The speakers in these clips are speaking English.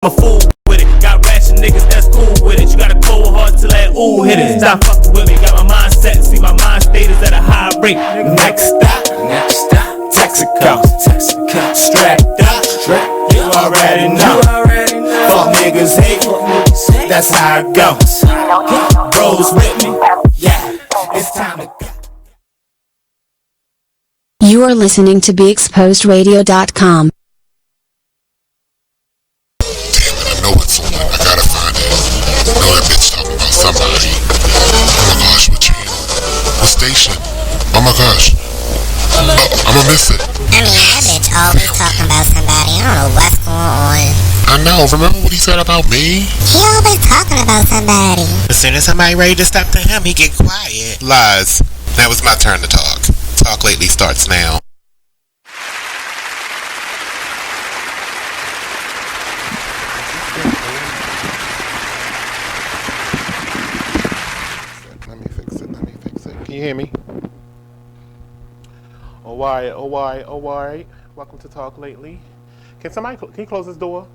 a fool with it. Got ratchet niggas that's cool with it. You got a cold heart till that ooh hit it. Stop fucking with me, got my mind set. See my mind state is at a high rate. Next stop, Texaco, strapped up. You already know. Fuck niggas hate. That's how it goes. Bros with me. Yeah, it's time to go. You are listening to BeExposedRadio.com. I know it's on. I gotta find it. I know that bitch talking about somebody. Oh my gosh, what channel? What station? Oh my gosh. Oh, I'ma miss it. I mean, that bitch always talking about somebody. I don't know what's going on. I know. Remember what he said about me? He always talking about somebody. As soon as somebody ready to step to him, he get quiet. Lies. Now it's my turn to talk. Talk Lately starts now. Let me fix it. Can you hear me? Alright. Welcome to Talk Lately. Can you close this door?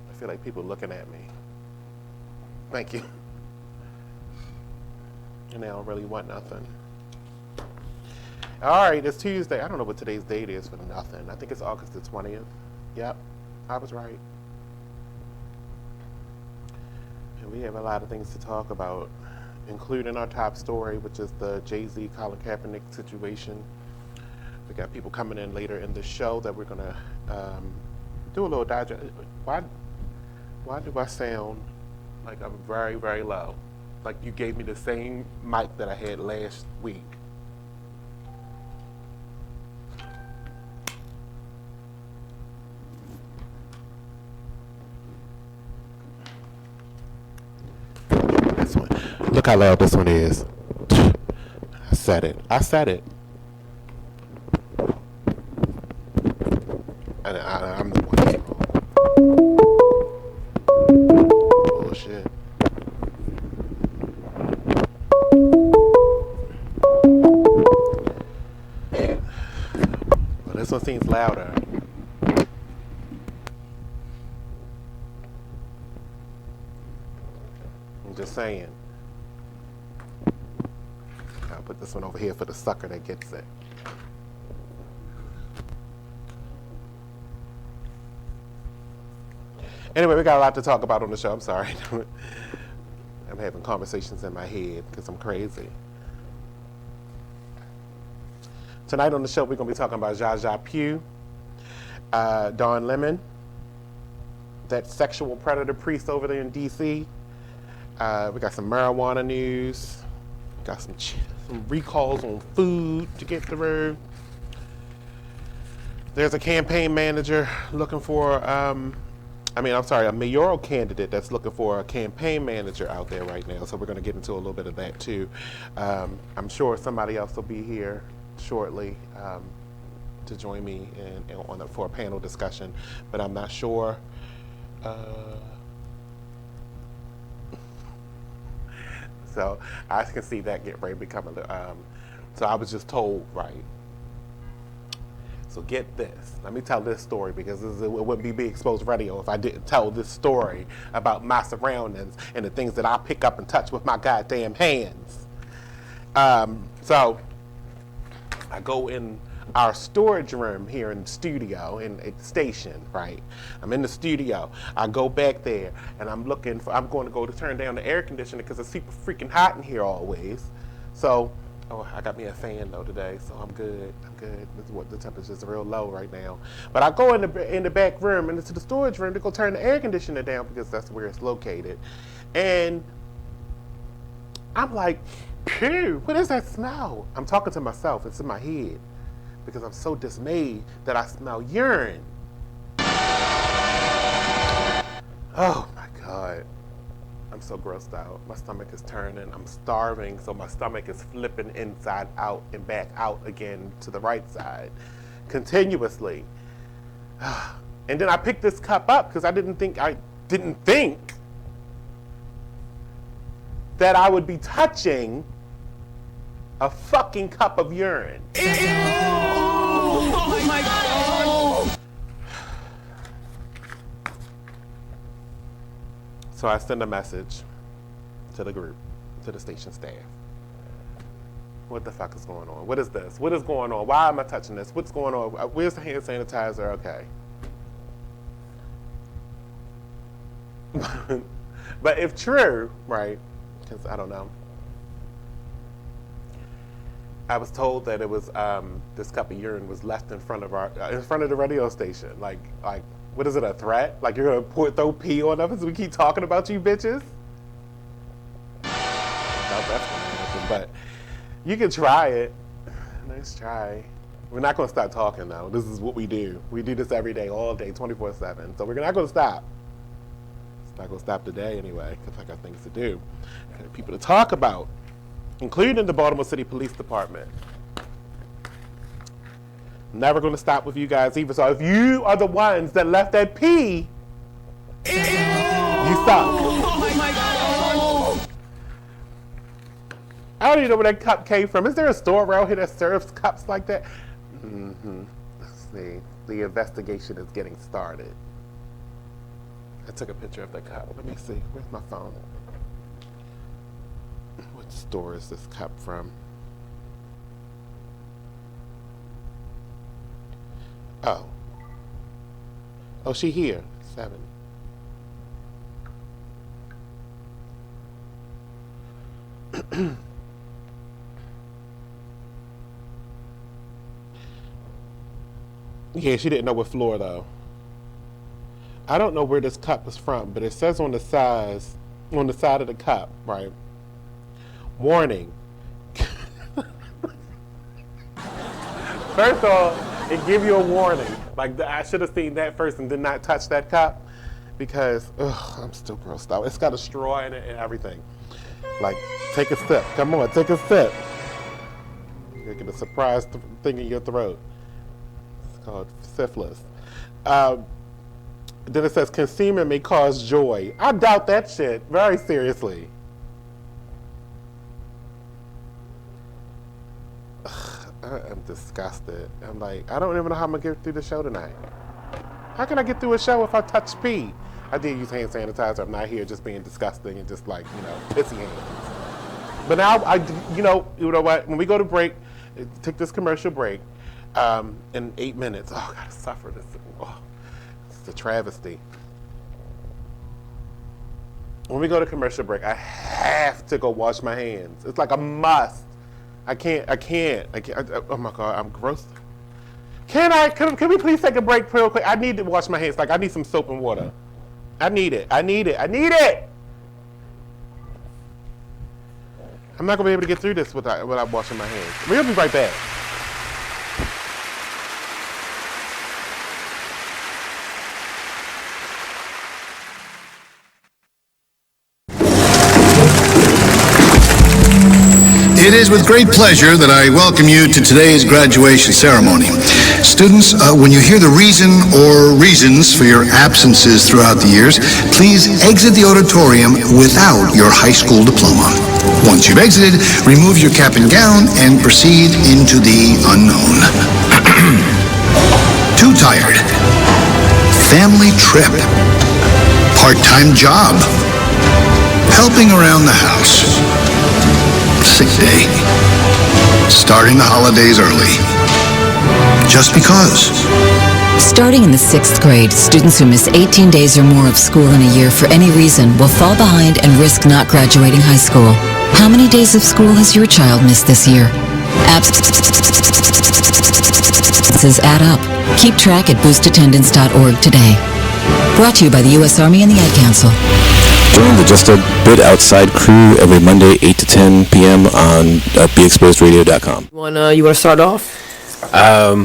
I feel like people looking at me. Thank you. And they don't really want nothing. Alright, it's Tuesday. I don't know what today's date is for nothing. I think it's August the 20th. Yep, I was right. And we have a lot of things to talk about, including our top story, which is the Jay-Z Colin Kaepernick situation. We got people coming in later in the show that we're gonna do a little digest. Why do I sound like I'm very, very low? Like you gave me the same mic that I had last week. This one. Look how loud this one is. I said it. And I'm the one that's wrong. Bullshit. Well, this one seems louder. I'm just saying. I'll put this one over here for the sucker that gets it. Anyway, we got a lot to talk about on the show. I'm sorry. I'm having conversations in my head because I'm crazy. Tonight on the show, we're going to be talking about Zsa Zsa Pugh, Don Lemon, that sexual predator priest over there in D.C. We got some marijuana news. We got some recalls on food to get through. There's a campaign manager looking for, a mayoral candidate that's looking for a campaign manager out there right now. So we're going to get into a little bit of that too. I'm sure somebody else will be here shortly to join me for a panel discussion, but I'm not sure. So I can see that get ready to become so I was just told, right? So get this. Let me tell this story because it wouldn't be Be Exposed Radio if I didn't tell this story about my surroundings and the things that I pick up and touch with my goddamn hands. So I go in our storage room here in the studio at the station, right? I'm in the studio. I go back there and I'm going to go to turn down the air conditioner because it's super freaking hot in here always. So, I got me a fan though today, so I'm good. This is what the temperature's real low right now. But I go in the back room and into the storage room to go turn the air conditioner down because that's where it's located. And I'm like, phew, what is that smell? I'm talking to myself. It's in my head because I'm so dismayed that I smell urine. Oh my God. I'm so grossed out. My stomach is turning. I'm starving, so my stomach is flipping inside out and back out again to the right side continuously. And then I picked this cup up because I didn't think that I would be touching a fucking cup of urine. Oh my God! So I send a message to the group, to the station staff. What the fuck is going on? What is this? What is going on? Why am I touching this? What's going on? Where's the hand sanitizer? Okay. But if true, right, because I don't know, I was told that it was this cup of urine was left in front of the radio station. Like, what is it? A threat? Like you're gonna throw pee on us? We keep talking about you bitches. That's gonna happen, but you can try it. Nice try. We're not gonna stop talking though. This is what we do. We do this every day, all day, 24/7. So we're not gonna stop. It's not gonna stop today anyway, because I got things to do. I got people to talk about, including the Baltimore City Police Department. Never going to stop with you guys either. So if you are the ones that left that pee, you suck. Oh my God. I don't even know where that cup came from. Is there a store around here that serves cups like that? Let's see. The investigation is getting started. I took a picture of the cup. Let me see. Where's my phone? What store is this cup from? Oh, she here. 7. Yeah, she didn't know what floor though. I don't know where this cup is from, but it says on the side of the cup, right? Warning. First of all, it give you a warning. Like, I should have seen that first and did not touch that cup because I'm still grossed out. It's got a straw in it and everything. Like, take a sip. Come on, take a sip. You're get a surprise thing in your throat. It's called syphilis. Then it says, consumer may cause joy. I doubt that shit very seriously. I'm disgusted. I'm like, I don't even know how I'm going to get through the show tonight. How can I get through a show if I touch pee? I did use hand sanitizer. I'm not here just being disgusting and just like, pissy hands. But now, you know what? When we go to break, take this commercial break in 8 minutes. Oh, I gotta suffer this. Oh, it's a travesty. When we go to commercial break, I have to go wash my hands. It's like a must. I can't. Oh my God, I'm gross. Can we please take a break real quick? I need to wash my hands. Like, I need some soap and water. I need it. I'm not gonna be able to get through this without washing my hands. We'll be right back. It is with great pleasure that I welcome you to today's graduation ceremony. Students, when you hear the reason or reasons for your absences throughout the years, please exit the auditorium without your high school diploma. Once you've exited, remove your cap and gown and proceed into the unknown. Too tired. Family trip. Part-time job. Helping around the house. Sick day. Starting the holidays early. Just because. Starting in the 6th grade, students who miss 18 days or more of school in a year for any reason will fall behind and risk not graduating high school. How many days of school has your child missed this year? Absences add up. Keep track at boostattendance.org today. Brought to you by the U.S. Army and the Ad Council. Join the Just a Bit Outside crew every Monday, 8 to 10 p.m. on BeExposedRadio.com. You want to start off? I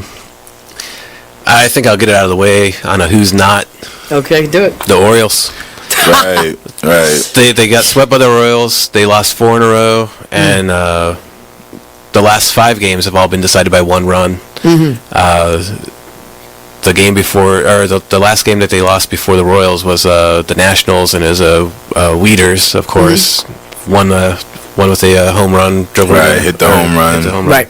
think I'll get it out of the way on a who's not. Okay, do it. The Orioles. Right. They got swept by the Royals. They lost 4 in a row, and the last 5 games have all been decided by 1 run. Mm-hmm. The game before, or the last game that they lost before the Royals was the Nationals, and it was Weeders, of course, won with a home run. Hit the home run. Right.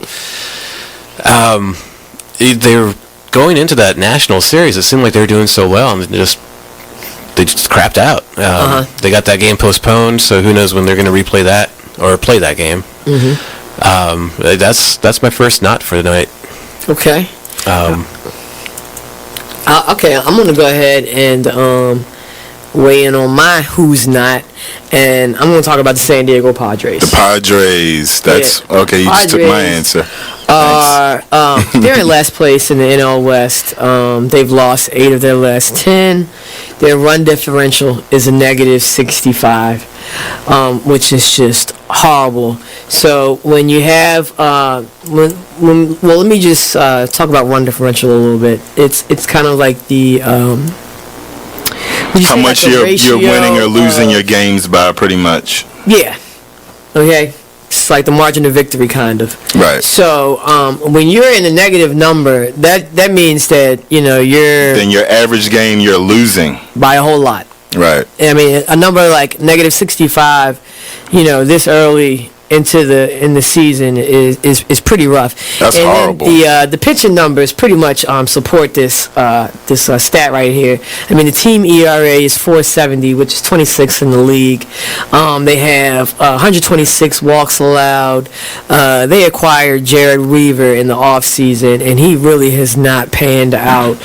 They were going into that National Series. It seemed like they were doing so well, and just they just crapped out. They got that game postponed, so who knows when they're going to replay that or play that game. That's my first not for the night. Okay. Okay, I'm going to go ahead and weigh in on my who's not, and I'm going to talk about the San Diego Padres. The Padres. That's okay. You just took my answer. They're in last place in the NL West. They've lost 8 of their last 10. Their run differential is a negative 65, which is just horrible. So when you have well, let me just talk about run differential a little bit. It's kind of like the how much you're winning or losing your games by, pretty much. Yeah. Okay. It's like the margin of victory, kind of. Right. So when you're in a negative number, that means that you're. Then your average game you're losing by a whole lot. Right. I mean, a number like negative 65, this early in the season is pretty rough. That's horrible. Then the pitching numbers pretty much support this stat right here. I mean, the team ERA is 4.70, which is 26th in the league. They have 126 walks allowed. They acquired Jared Weaver in the offseason, and he really has not panned out.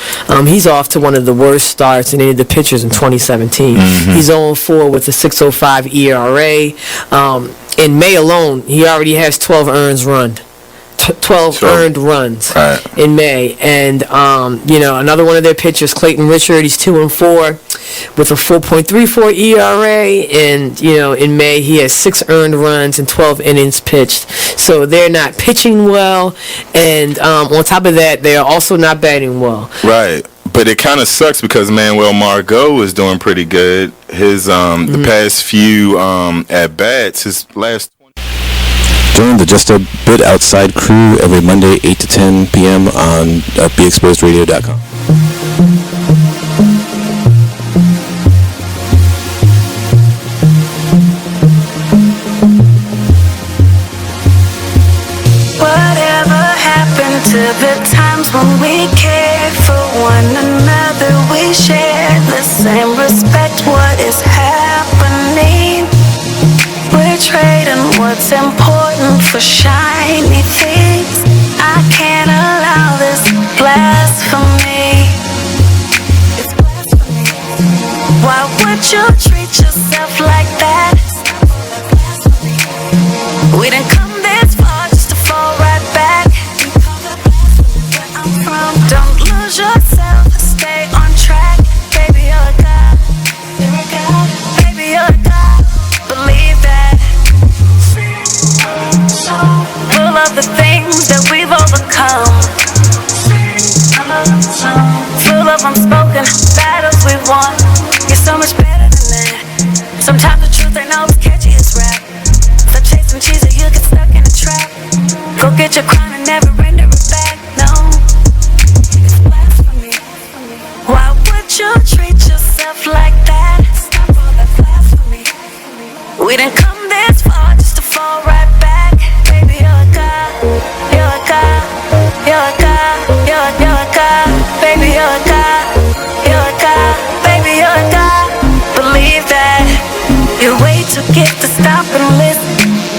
He's off to one of the worst starts in any of the pitchers in 2017. He's 0-4 with a 6.05 ERA. In May alone, he already has 12 earned runs in May. And, another one of their pitchers, Clayton Richard, he's 2-4 with a 4.34 ERA. And, in May, he has 6 earned runs and 12 innings pitched. So they're not pitching well. And on top of that, they are also not batting well. Right. But it kind of sucks because Manuel Margot is doing pretty good. His the past few at bats, his last. Join the Just a Bit Outside crew every Monday 8 to 10 p.m. on BeExposedRadio.com. Whatever happened to the times when we cared for one another? We shared the same respect. What is happening? We're trading what's important for shiny things. I can't allow this blasphemy. It's blasphemy. Why would you treat yourself like that? We didn't come this far just to fall right back. Don't lose yourself, stay on track. Baby, you're a god. Baby, you're a god. Believe that. Full of the things that we've overcome. Full of unspoken battles we've won. You're so much better than that. Sometimes the truth ain't always catchy as rap. So chasing cheese or you get stuck in a trap. Go get your crown and never render it back. No. Why would you treat yourself like that? We didn't come this far just to fall right back. Baby, you're a god. You're a god. You're a god. You're a god. Baby, you're a god. You're a god. Baby, you're a god. Believe that. You're way too gifted to stop and listen.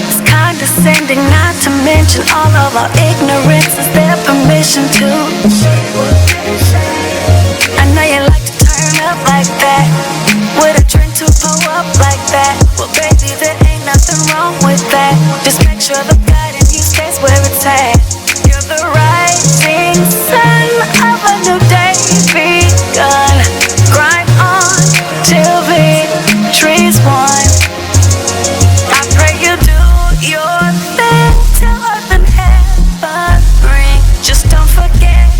It's condescending, not to mention all of our ignorance. Is there permission to? I know you like to turn up like that, with a drink to pull up like that. Well, baby, there ain't nothing wrong with that. Just make sure the God in you stays where it's at. You're the rising sun of a new day begun. Grind on till victory's won. I pray you do your thing till earth and heaven ring. Just don't forget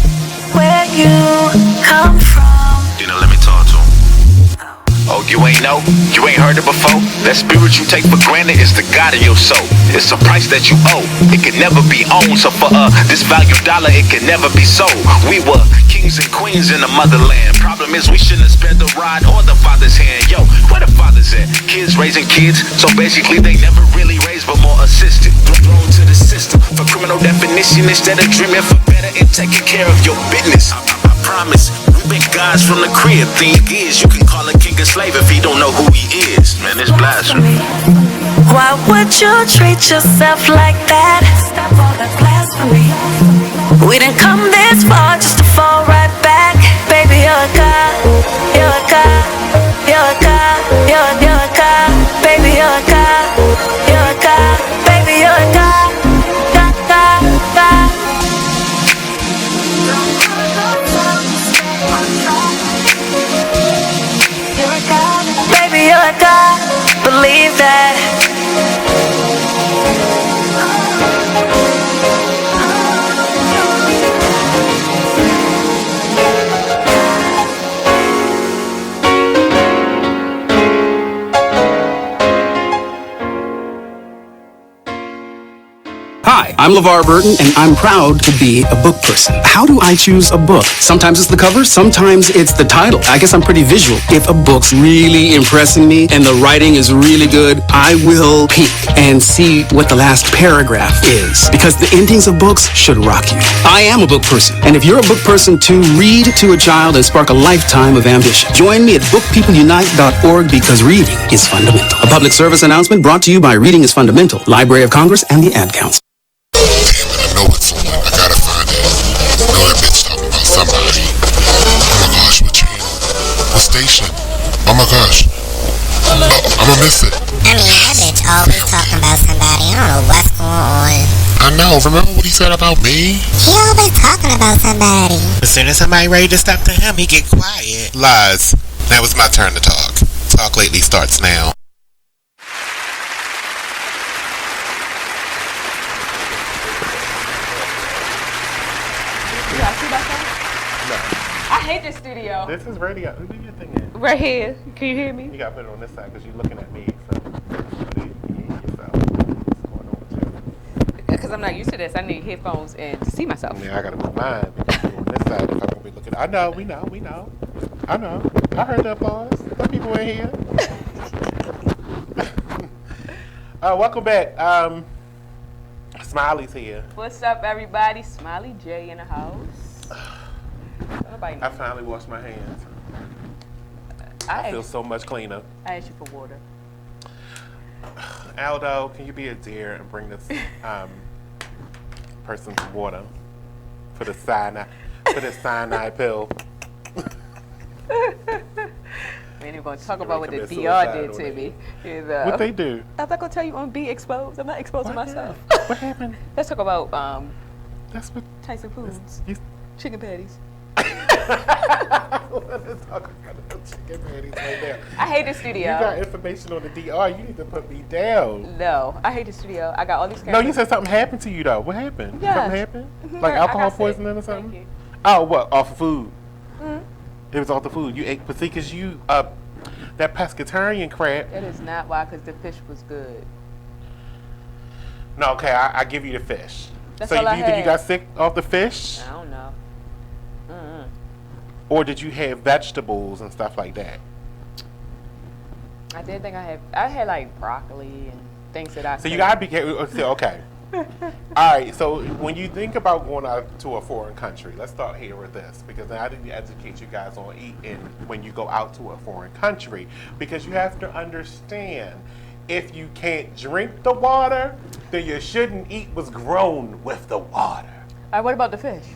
where you come from. Let me talk to him. Oh, you ain't know? You ain't heard it before? That spirit you take for granted is the God of your soul. It's a price that you owe. It can never be owned. So for this valued dollar, it can never be sold. We were kings and queens in the motherland. Problem is we shouldn't have spared the rod or the father's hand. Yo, where the fathers at? Kids raising kids. So basically they never really raised but more assisted. Thrown to the system for criminal definition instead of dreaming for better and taking care of your business. I promise. Respect guys from the crib. Thing is, you can call a king a slave if he don't know who he is. Man, it's blasphemy. Why would you treat yourself like that? Stop all that blasphemy. We didn't come this far just to fall right back. Baby, you're a god. You're a god. You're a god. You're a god. Baby, you're a god. You're a god. Baby, you're a god. God, God, God. You're a god. Baby, you're a god. Believe that. Hi, I'm LeVar Burton, and I'm proud to be a book person. How do I choose a book? Sometimes it's the cover, sometimes it's the title. I guess I'm pretty visual. If a book's really impressing me and the writing is really good, I will peek and see what the last paragraph is, because the endings of books should rock you. I am a book person, and if you're a book person too, read to a child and spark a lifetime of ambition. Join me at bookpeopleunite.org, because reading is fundamental. A public service announcement brought to you by Reading is Fundamental, Library of Congress, and the Ad Council. I know it's on. I gotta find it. I know that bitch talking about somebody. Oh my gosh, what channel? What station? Oh my gosh. Oh, I'ma miss it. I mean, that bitch always talking about somebody. I don't know what's going on. I know. Remember what he said about me? He always talking about somebody. As soon as somebody ready to step to him, he get quiet. Lies. Now it's my turn to talk. Talk Lately starts now. I hate this studio. This is radio. Who do you think it is? Right here. Can you hear me? You gotta put it on this side because you're looking at me. So, you hear yourself. What's going on with you? Because I'm not used to this. I need headphones and to see myself. Yeah, I gotta put mine because you're on this side. If I'm gonna be looking. I know. We know. I know. I heard the applause. Some people in here. Welcome back. Smiley's here. What's up, everybody? Smiley J in the house. I finally washed my hands. I feel so much cleaner. I asked you for water. Aldo, can you be a dear and bring this person some water for the cyanide pill? We ain't even gonna talk about what the DR did to me. What they do? I'm not gonna tell you on Be Exposed. I'm not exposing myself. What happened? Let's talk about that's what Tyson Foods. Chicken patties. Let's talk about the chicken patties right there. I hate the studio. You got information on the DR. You need to put me down. No, I hate the studio. I got all these. No, you said something happened to you though. What happened? Yeah. Something happened? Mm-hmm. Like alcohol poisoning or something? Oh, what? Off of food? Mm-hmm. It was off the food. You ate, but see, because you that pescatarian crap. That is not why, because the fish was good. No, okay, I give you the fish. That's so all do I you think you had. got sick off the fish? I don't know. Or did you have vegetables and stuff like that? I did think I had like broccoli and things that I. So you gotta be careful. Okay. All right. So when you think about going out to a foreign country, let's start here with this, because I need to educate you guys on eating when you go out to a foreign country, because you have to understand, if you can't drink the water, then you shouldn't eat what's grown with the water. All right, what about the fish?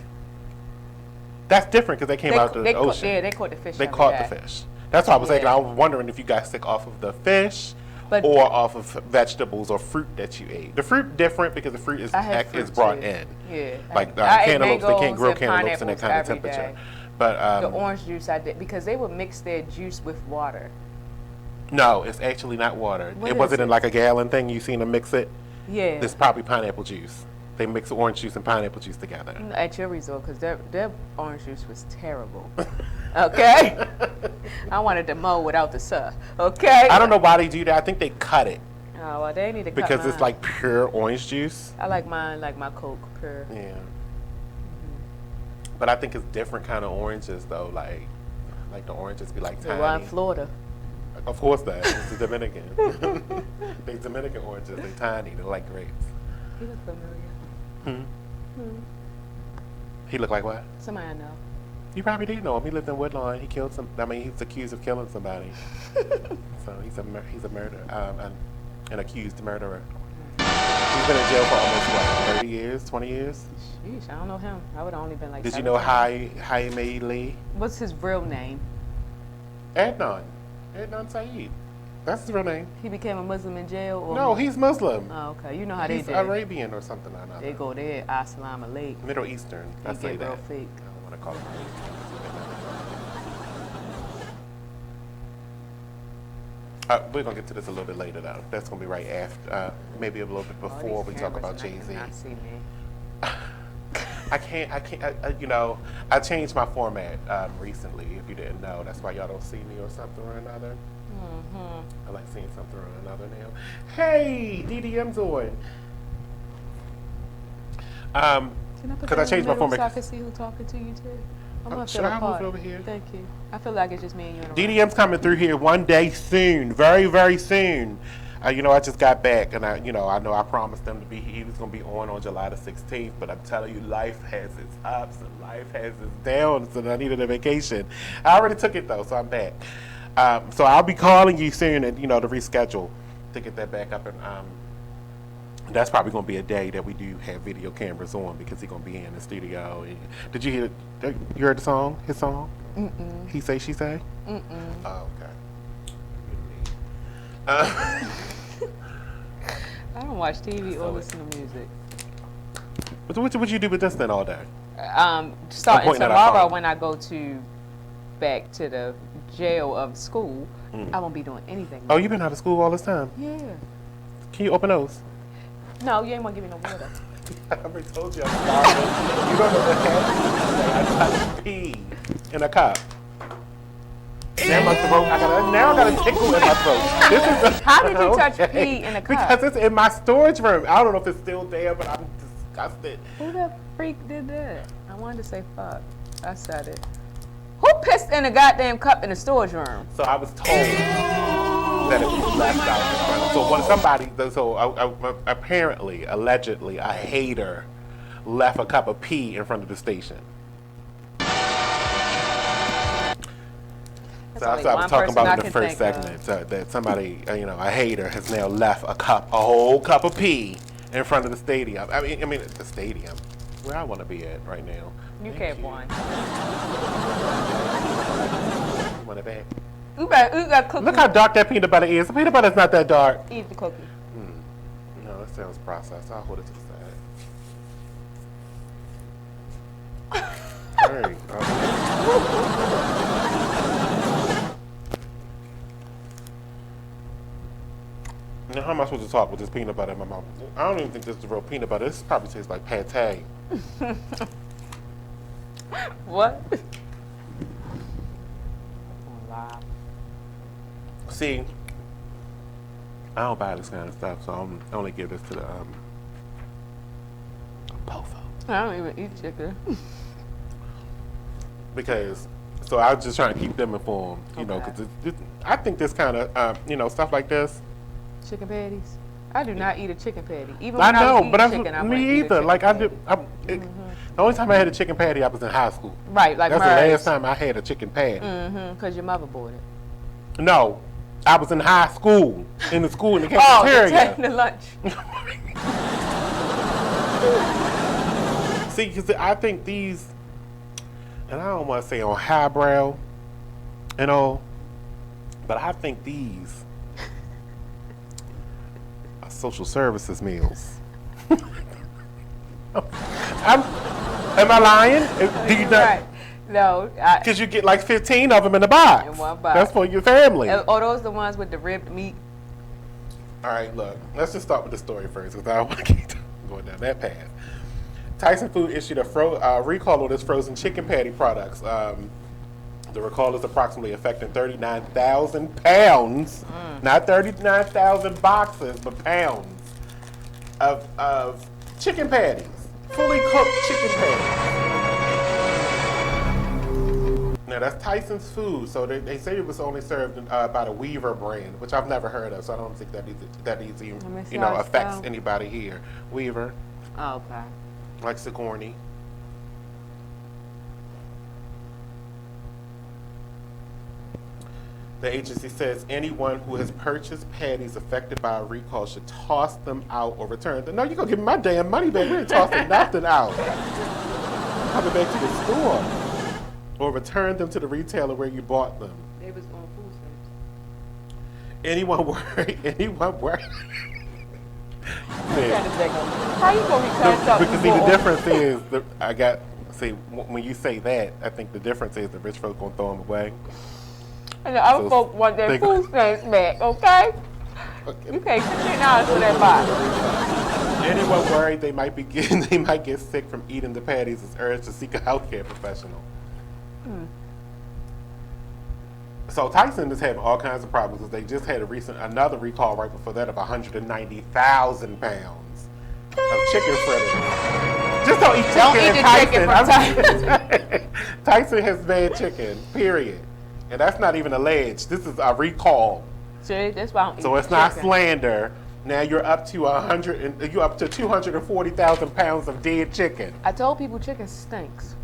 That's different because they came out of the ocean. They caught the fish. They caught the fish. That's why I was thinking. I was wondering if you got sick off of the fish or off of vegetables or fruit that you ate. The fruit different because the fruit is brought in. Yeah. Like cantaloupes, they can't grow cantaloupes in that kind of temperature. But the orange juice I did, because they would mix their juice with water. No, it's actually not water. What It is wasn't it? in like a gallon thing. You seen them mix it? Yeah. It's probably pineapple juice. They mix orange juice and pineapple juice together. At your resort, because their orange juice was terrible. Okay? I wanted to mow without the sun. Okay? I don't know why they do that. I think they cut it. Oh, well, they need to cut because mine. it's like pure orange juice. I like mine, like my Coke pure. Yeah. But I think it's different kind of oranges though. Like the oranges be like tiny. We're in Florida. Of course that. It's the Dominican. They Dominican oranges. They're tiny. They're like grapes. He look familiar. He look like what? Somebody I know. You probably did know him. He lived in Woodlawn. He killed some. I mean, he's accused of killing somebody. So he's a an accused murderer. He's been in jail for almost what, 30 years, 20 years. Sheesh, I don't know him. I would have only been like. Did you know Jaime Lee? What's his real name? Adnan Saeed. That's his real name. He became a Muslim in jail? Or No, he's Muslim. Oh, okay. You know how he's they do. Arabian or something or another. They go there, Assalamu alaikum. Middle Eastern. I say that. Real fake. I don't want to call him we're going to get to this a little bit later, though. That's going to be right after, maybe a little bit before we talk about Jay-Z. See me. I can't, you know, I changed my format recently, if you didn't know. That's why y'all don't see me or something or another. I like seeing something or another now. Hey, DDM's on. Because I changed my format. So I can see who's talking to you, too. I'm going to should I move it over here? Thank you. I feel like it's just me and you. DDM's coming through here one day soon, very, very soon. You know, I just got back, and I know I promised them he was going to be on July the 16th, but I'm telling you, life has its ups and life has its downs, and I needed a vacation. I already took it, though, so I'm back. So I'll be calling you soon, and, to reschedule to get that back up, and that's probably going to be a day that we do have video cameras on because he's going to be in the studio. Did you hear the song, his song? Mm-mm. He Say, She Say? Mm-mm. Oh, okay. I don't watch TV or listen to music. What you do with this then all day? Starting tomorrow when I go back to the jail of school, I won't be doing anything. Oh, you've been out of school all this time? Yeah. Can you open those? No, you ain't want to give me no water. I already told you I'm starving. You don't know what happened. I touched pee in a cup. Now my throat, I got a tickle in my throat. How did you touch pee in a cup? Because it's in my storage room. I don't know if it's still there, but I'm disgusted. Who the freak did that? I wanted to say fuck. I said it. Who pissed in a goddamn cup in the storage room? So I was told that it was left out in front. So apparently, allegedly, a hater left a cup of pee in front of the station. So I was talking about in the first segment that somebody, a hater has now left a whole cup of pee in front of the stadium. I mean the stadium where I want to be at right now. You can't one. You want it back? You got cookie. Look how dark that peanut butter is. The peanut butter's not that dark. Eat the cookie. No, that sounds processed. I'll hold it to the side. Hey, now, how am I supposed to talk with this peanut butter in my mouth? I don't even think this is real peanut butter. This probably tastes like pate. What? See, I don't buy this kind of stuff, so I only give this to the Pofo. I don't even eat chicken. Because, so I was just trying to keep them informed, because I think this kind of, stuff like this. Chicken patties? I do not eat a chicken patty. Even I when know, I was but chicken, I me either. Like I do. The only time I had a chicken patty, I was in high school. Right, like that's Mars. The last time I had a chicken patty. Because your mother bought it. No, I was in high school, in the cafeteria. Oh, the lunch. See, because I think these, and I don't want to say on highbrow and all, but I think these are social services meals. Am I lying? Do you not? Right. No. Because you get like 15 of them in a box. In one box. That's for your family. Are those the ones with the ribbed meat? All right, look. Let's just start with the story first because I don't want to keep going down that path. Tyson Food issued a recall on its frozen chicken patty products. The recall is approximately affecting 39,000 pounds, not 39,000 boxes, but pounds of chicken patties, fully cooked chicken patties. Now that's Tyson's Food, so they say it was only served by the Weaver brand, which I've never heard of, so I don't think that easy, affects anybody here. Weaver. Oh, okay. Like Sigourney. The agency says anyone who has purchased patties affected by a recall should toss them out or return them. No, you're going to give me my damn money back. We ain't tossing nothing out. Coming back to the store. Or return them to the retailer where you bought them. They was on food stamps. Anyone worried? How you going to return something? Because see, the difference is, when you say that, I think the difference is the rich folk going to throw them away. And the other folk want their food stamps back, okay? You can't put $10 for that box. Anyone worried they might get sick from eating the patties is urged to seek a healthcare professional. So Tyson is having all kinds of problems because they just had another recall right before that of 190,000 pounds of chicken fritters. Just don't eat chicken. Don't eat the chicken from Tyson. Tyson has bad chicken, period. And that's not even alleged. This is a recall. See, that's why I don't eat So it's not slander. Now you're up to 240,000 pounds of dead chicken. I told people chicken stinks.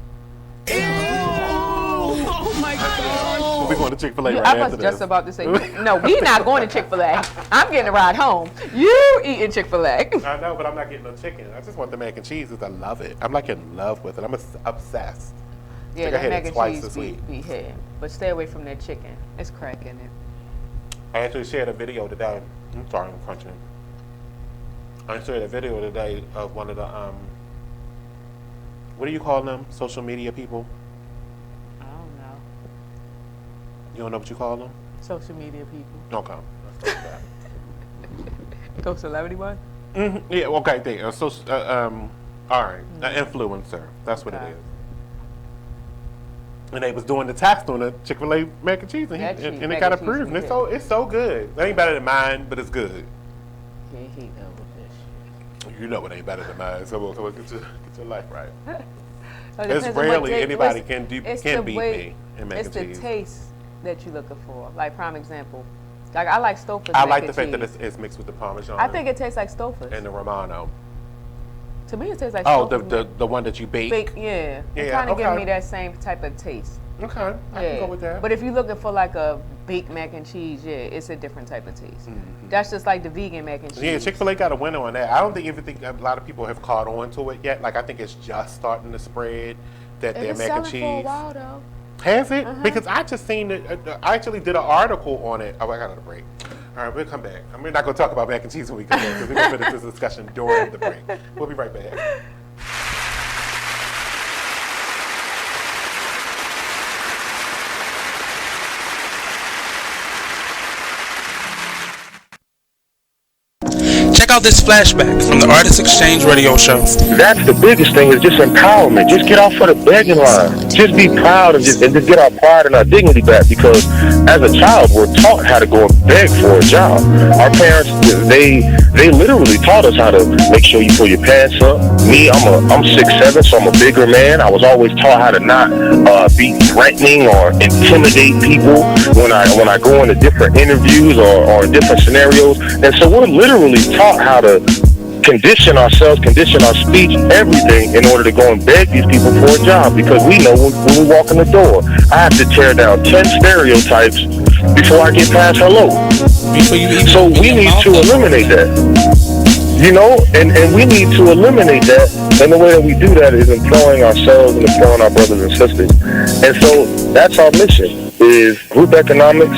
Oh my God. We're going to Chick-fil-A right I after was this. just about to say, no, we're not going to Chick-fil-A. I'm getting a ride home. You eating Chick-fil-A. I know, but I'm not getting no chicken. I just want the mac and cheese because I love it. I'm like in love with it. I'm obsessed. Yeah, that mac and cheese be here. But stay away from that chicken. It's crack in it. I actually shared a video today. I'm sorry, I'm crunching. I shared a video today of one of the, what do you call them? Social media people? I don't know. You don't know what you call them? Social media people. Okay. Go celebrity one? Mm-hmm. Yeah, okay, there. All right, an influencer. That's what it is. And they was doing the test on the Chick-fil-A mac and cheese, and it got approved. And it's so good. It ain't better than mine, but it's good. You know it ain't better than mine. So get your life right. It's rarely anybody can beat me in mac and cheese. It's the taste that you're looking for. Like prime example, like I like Stouffer's. I like the fact that it's mixed with the Parmesan. I think it tastes like Stouffer's. And the Romano. To me, it tastes like the one that you bake. Yeah. It kind of gives me that same type of taste. Okay, I can go with that. But if you're looking for like a baked mac and cheese, it's a different type of taste. Mm-hmm. That's just like the vegan mac and cheese. Yeah, Chick-fil-A got a winner on that. I don't think a lot of people have caught on to it yet. Like I think it's just starting to spread that their mac and cheese. For a while though. Has it? Uh-huh. Because I just seen it. I actually did an article on it. Oh, I got a break. All right, we'll come back. We're not going to talk about mac and cheese when we come back because we're going to finish this discussion during the break. We'll be right back. Check out this flashback from the Artist Exchange radio show. That's the biggest thing, is just empowerment. Just get off of the begging line. Just be proud and just get our pride and our dignity back, because as a child, we're taught how to go and beg for a job. Our parents, they literally taught us how to make sure you pull your pants up. Me, I'm 6'7", so I'm a bigger man. I was always taught how to not be threatening or intimidate people when I go into different interviews or different scenarios. And so we're literally taught how to condition ourselves, condition our speech, everything in order to go and beg these people for a job, because we know when we walk in the door, I have to tear down 10 stereotypes before I get past hello. So we need to eliminate that. You know, and we need to eliminate that, and the way that we do that is employing ourselves and employing our brothers and sisters. And so that's our mission, is group economics,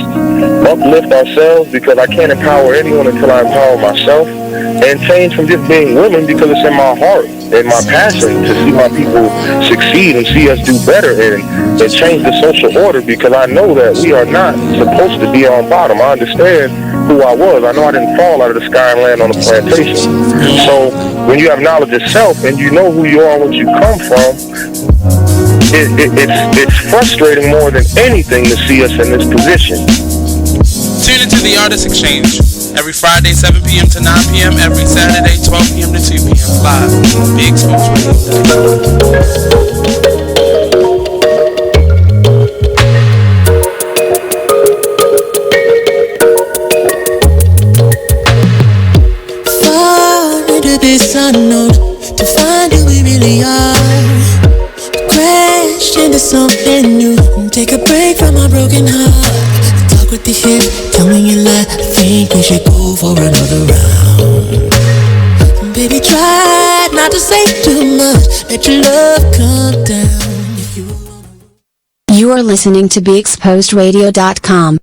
uplift ourselves, because I can't empower anyone until I empower myself, and change from just being women, because it's in my heart and my passion to see my people succeed and see us do better and change the social order, because I know that we are not supposed to be on bottom. I understand who I was. I know I didn't fall out of the sky and land on a plantation. So when you have knowledge of self and you know who you are and what you come from, it's frustrating more than anything to see us in this position. Tune into the Artist Exchange every Friday 7 p.m. to 9 p.m. every Saturday 12 p.m. to 2 p.m. live on Be Exposed Radio. This unknown, to find who we really are. Crash into something new, take a break from our broken heart. Talk with the hip. Tell me you like, think we should go for another round. Baby, try not to say too much. Let your love come down. If you You are listening to BeExposedRadio.com.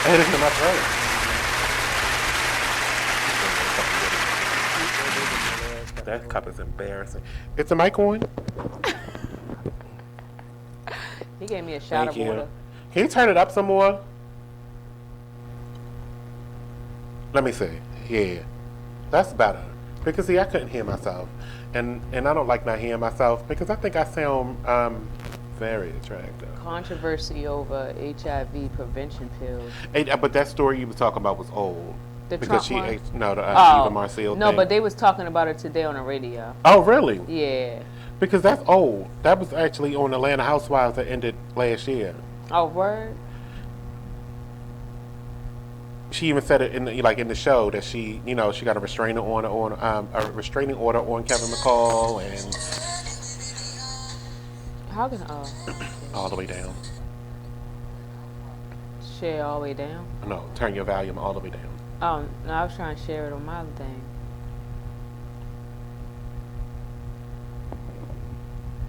I hit it in my throat. That cup is embarrassing. Is the mic on? He gave me a shot of water. Can you turn it up some more? Let me see. Yeah. That's better. Because see, I couldn't hear myself. And I don't like not hearing myself because I think I sound very attractive. Controversy over HIV prevention pills. But that story you were talking about was old. The because Trump one? ate Eva Marcel No, thing. but they was talking about it today on the radio. Oh, really? Yeah. Because that's old. That was actually on Atlanta Housewives that ended last year. Oh, word? She even said it in the show that she got a restraining order on Kevin McCall and How can all the way down. Share all the way down? No, turn your volume all the way down. Oh, no, I was trying to share it on my thing.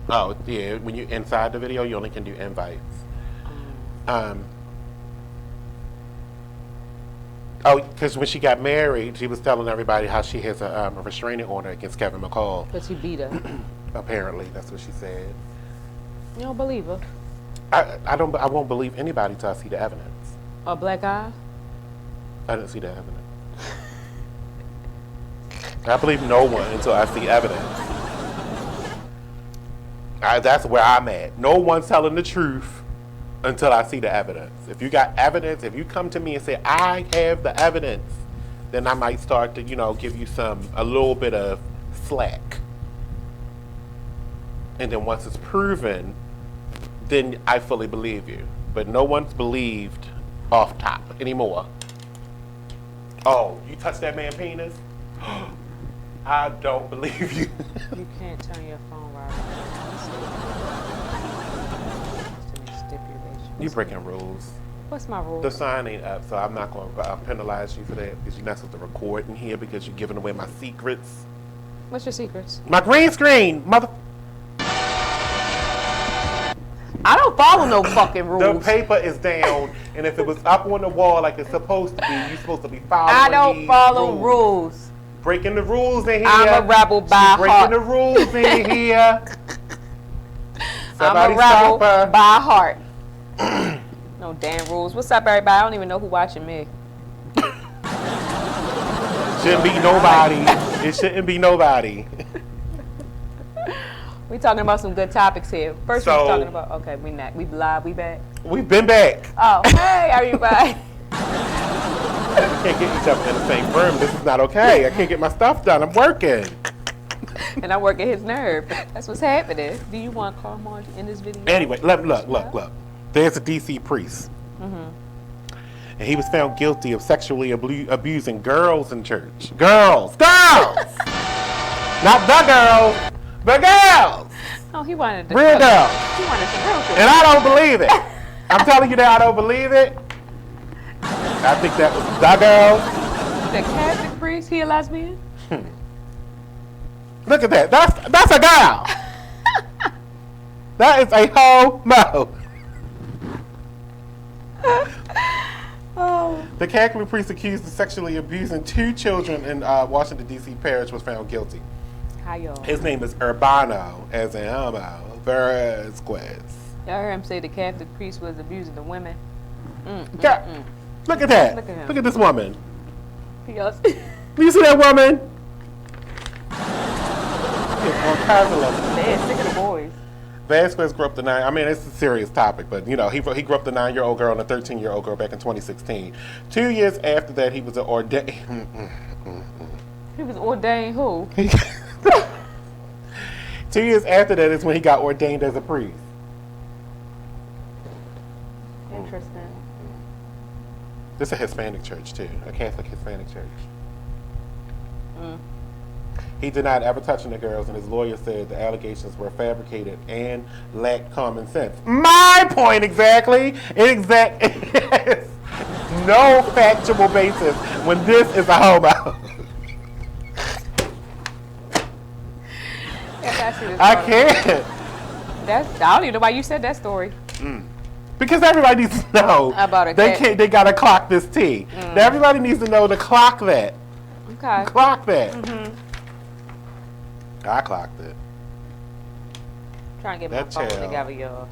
Oh, yeah, when you're inside the video, you only can do invites. Because when she got married, she was telling everybody how she has a restraining order against Kevin McCall. Because he beat her. Apparently, that's what she said. You don't believe her? I won't believe anybody till I see the evidence. A black eye? I didn't see the evidence. I believe no one until I see evidence. That's where I'm at. No one's telling the truth until I see the evidence. If you got evidence, if you come to me and say, I have the evidence, then I might start to, give you a little bit of slack. And then once it's proven, then I fully believe you. But no one's believed off top anymore. Oh, you touched that man's penis? I don't believe you. You can't turn your phone right. You breaking rules. What's my rule? The sign ain't up, so I'm not going to penalize you for that because you're not supposed to record in here because you're giving away my secrets. What's your secrets? My green screen, mother. I don't follow no fucking rules. The paper is down, and if it was up on the wall like it's supposed to be, you're supposed to be following. I don't follow rules. Breaking the rules in here. I'm a rebel by heart. Breaking the rules in here. I'm a rebel by heart. No damn rules. What's up, everybody? I don't even know who watching me. Shouldn't be nobody. It shouldn't be nobody. We talking about some good topics here. First, we was talking about. Okay, we live. We back. We've been back. Oh, hey, everybody. We can't get each other in the same room. This is not okay. I can't get my stuff done. I'm working. And I'm working his nerve. That's what's happening. Do you want Carl Martin in this video? Anyway, look. There's a DC priest. And he was found guilty of sexually abusing girls in church. Girls! Not the girls, but girls! Oh, he wanted real girls. He wanted some real girls. And I don't believe it. I'm telling you that I don't believe it. I think that was the girl. The Catholic priest, he a lesbian? Look at that. That's a girl. That is a homo. The Catholic priest accused of sexually abusing 2 children in Washington, D.C. parish was found guilty. Hi, y'all. His name is Urbano, as in homo, Velasquez. Y'all heard him say the Catholic priest was abusing the women? Look at that. Look at him. Look at this woman. Do you see that woman? They're sick of the boys. Vasquez grew up the it's a serious topic, but he grew up the 9-year-old girl and a 13-year-old girl back in 2016. 2 years after that, he was ordained. He was ordained who? 2 years after that is when he got ordained as a priest. Interesting. This is a Hispanic church too, a Catholic Hispanic church. He denied ever touching the girls, and his lawyer said the allegations were fabricated and lacked common sense. My point exactly. Yes. No factual basis when this is a homo. I can't. I don't even know why you said that story. Because everybody needs to know about it. They gotta clock this tea. Everybody needs to know to clock that. Okay. Clock that. I clocked it. Trying to get my phone together, y'all.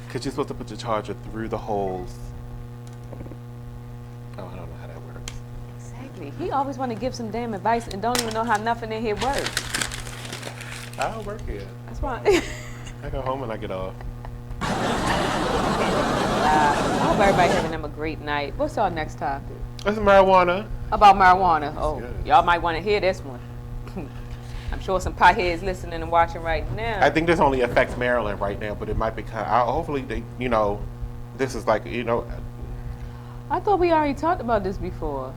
Because you're supposed to put your charger through the holes. Oh, I don't know how that works. Exactly. He always want to give some damn advice and don't even know how nothing in here works. I don't work here. That's why. I go home when I get off. I hope everybody having them a great night. What's our next topic? It's marijuana. About marijuana. Oh, y'all might want to hear this one. I'm sure some potheads listening and watching right now. I think this only affects Maryland right now, but it might be hopefully they, this is like, I thought we already talked about this before.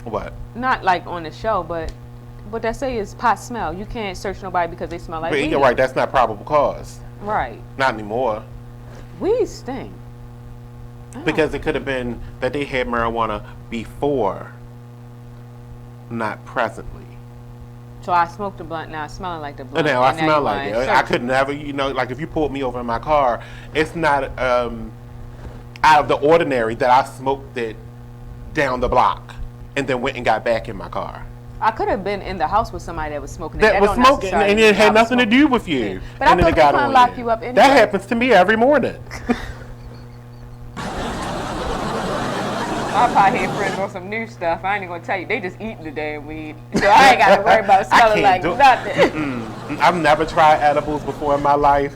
What? Not like on the show, but what they say is pot smell. You can't search nobody because they smell like weed. You're right. That's not probable cause. Right. Not anymore. Weed stink. Because it could have been that they had marijuana before, not presently. So I smoked a blunt, now I'm smelling like the blunt. Now I smell like it. I could never, like if you pulled me over in my car, it's not out of the ordinary that I smoked it down the block and then went and got back in my car. I could have been in the house with somebody that was smoking. That was smoking, and it had nothing to do with you. Yeah. But I thought they couldn't lock you up anyway. That happens to me every morning. My pothead friends on some new stuff. I ain't gonna tell you, they just eating the damn weed. So I ain't got to worry about smelling like nothing. I've never tried edibles before in my life.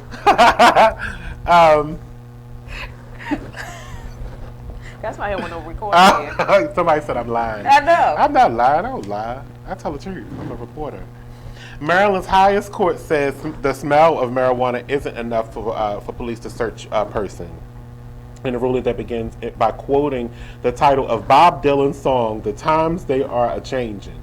That's why I don't want no recording here. Somebody said I'm lying. I know. I'm not lying. I don't lie. I tell the truth. I'm a reporter. Maryland's highest court says the smell of marijuana isn't enough for police to search a person. In a ruling that begins by quoting the title of Bob Dylan's song, "The Times They Are A-Changin'."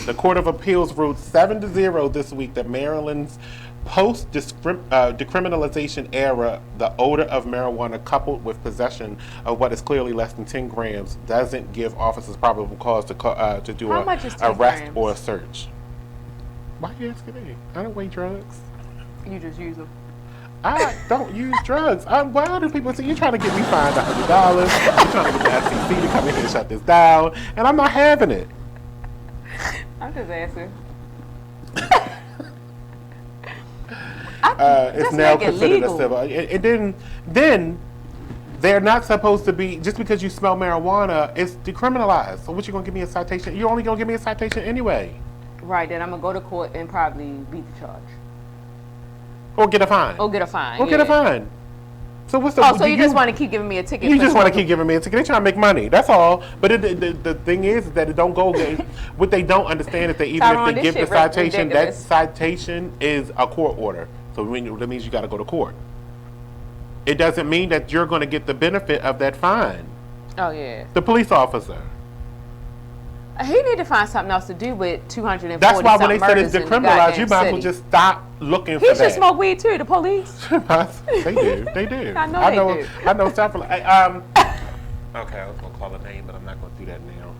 The Court of Appeals ruled 7-0 this week that Maryland's post-decriminalization era, the odor of marijuana coupled with possession of what is clearly less than 10 grams doesn't give officers probable cause to do an arrest or a search. Why are you asking me? I don't weigh drugs. You just use them. I don't use drugs. Why do people say you're trying to get me fined $100? You're trying to get the FCC to come in here and shut this down, and I'm not having it. I'm just asking. It's now considered a civil. And then they're not supposed to be, just because you smell marijuana, it's decriminalized. So what, you gonna give me a citation? You're only gonna give me a citation anyway. Right, then I'm gonna go to court and probably beat the charge. Or get a fine. Get a fine. Get a fine. So what's the? So you just want to keep giving me a ticket? You just want to keep giving me a ticket. They're trying to make money. That's all. But the thing is that it don't go. What they don't understand is that even if they give the citation, that citation is a court order. So that means you got to go to court. It doesn't mean that you're going to get the benefit of that fine. Oh yeah. The police officer. He need to find something else to do with 240. That's why when they said it's decriminalized, you might as well just stop looking for that. He should smoke weed too. The police. They do. They do. I know they do. I know several. Okay, I was gonna call a name, but I'm not gonna do that now.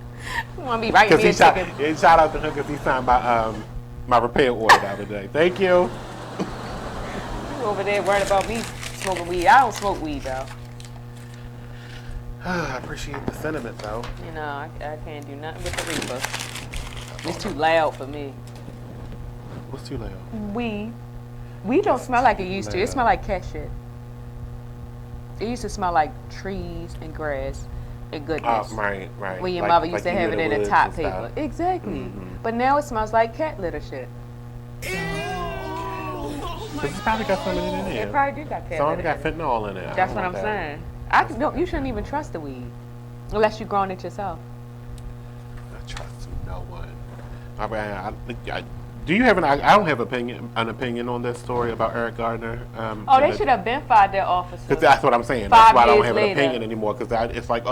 You want to be writing me a ticket? Shout out to him because he signed my repair order the other day. Thank you. You over there worried about me smoking weed? I don't smoke weed though. I appreciate the sentiment, though. You know, I can't do nothing with the reefer. It's too loud for me. What's too loud? Weed don't smell like it used to. It smell like cat shit. It used to smell like trees and grass and goodness. Right. When your mother used to have it in a top paper. Exactly. Mm-hmm. But now it smells like cat litter shit. It's probably got something in there. It probably do got cat litter. Some got fentanyl in there. That's what I'm saying. No, you shouldn't even trust the weed unless you've grown it yourself. I trust no one. Do you have I don't have an opinion on this story about Eric Gardner. They should have been fired their officer. Because that's what I'm saying. That's why I don't have an opinion anymore. Because it's like,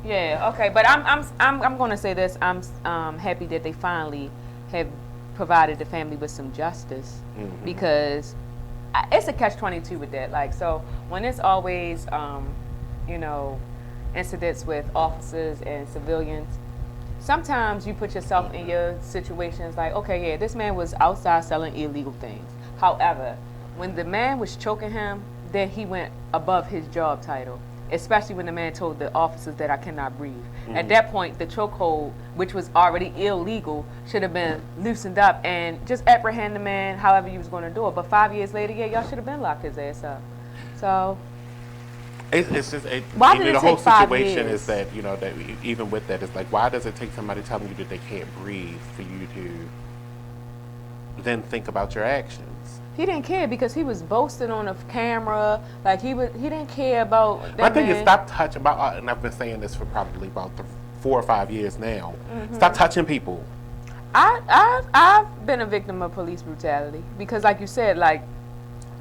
Yeah, okay, but I'm going to say this. I'm happy that they finally have provided the family with some justice because it's a catch-22 with that. Like, so when it's always, you know, incidents with officers and civilians, sometimes you put yourself in your situations like, okay, yeah, this man was outside selling illegal things. However, when the man was choking him, then he went above his job title, especially when the man told the officers that I cannot breathe. At that point, the chokehold, which was already illegal, should have been loosened up and just apprehend the man however you was going to do it. But 5 years later, yeah, y'all should have been locked his ass up. So it's just why did it the whole take 5 situation years? is that, you know, that even with that, it's like, why does it take somebody telling you that they can't breathe for you to then think about your actions? He didn't care because he was boasting on the camera. Like he didn't care about that My thing man. is, stop touching and I've been saying this for probably about 4 or 5 years now. Stop touching people. I've been a victim of police brutality because, like you said, like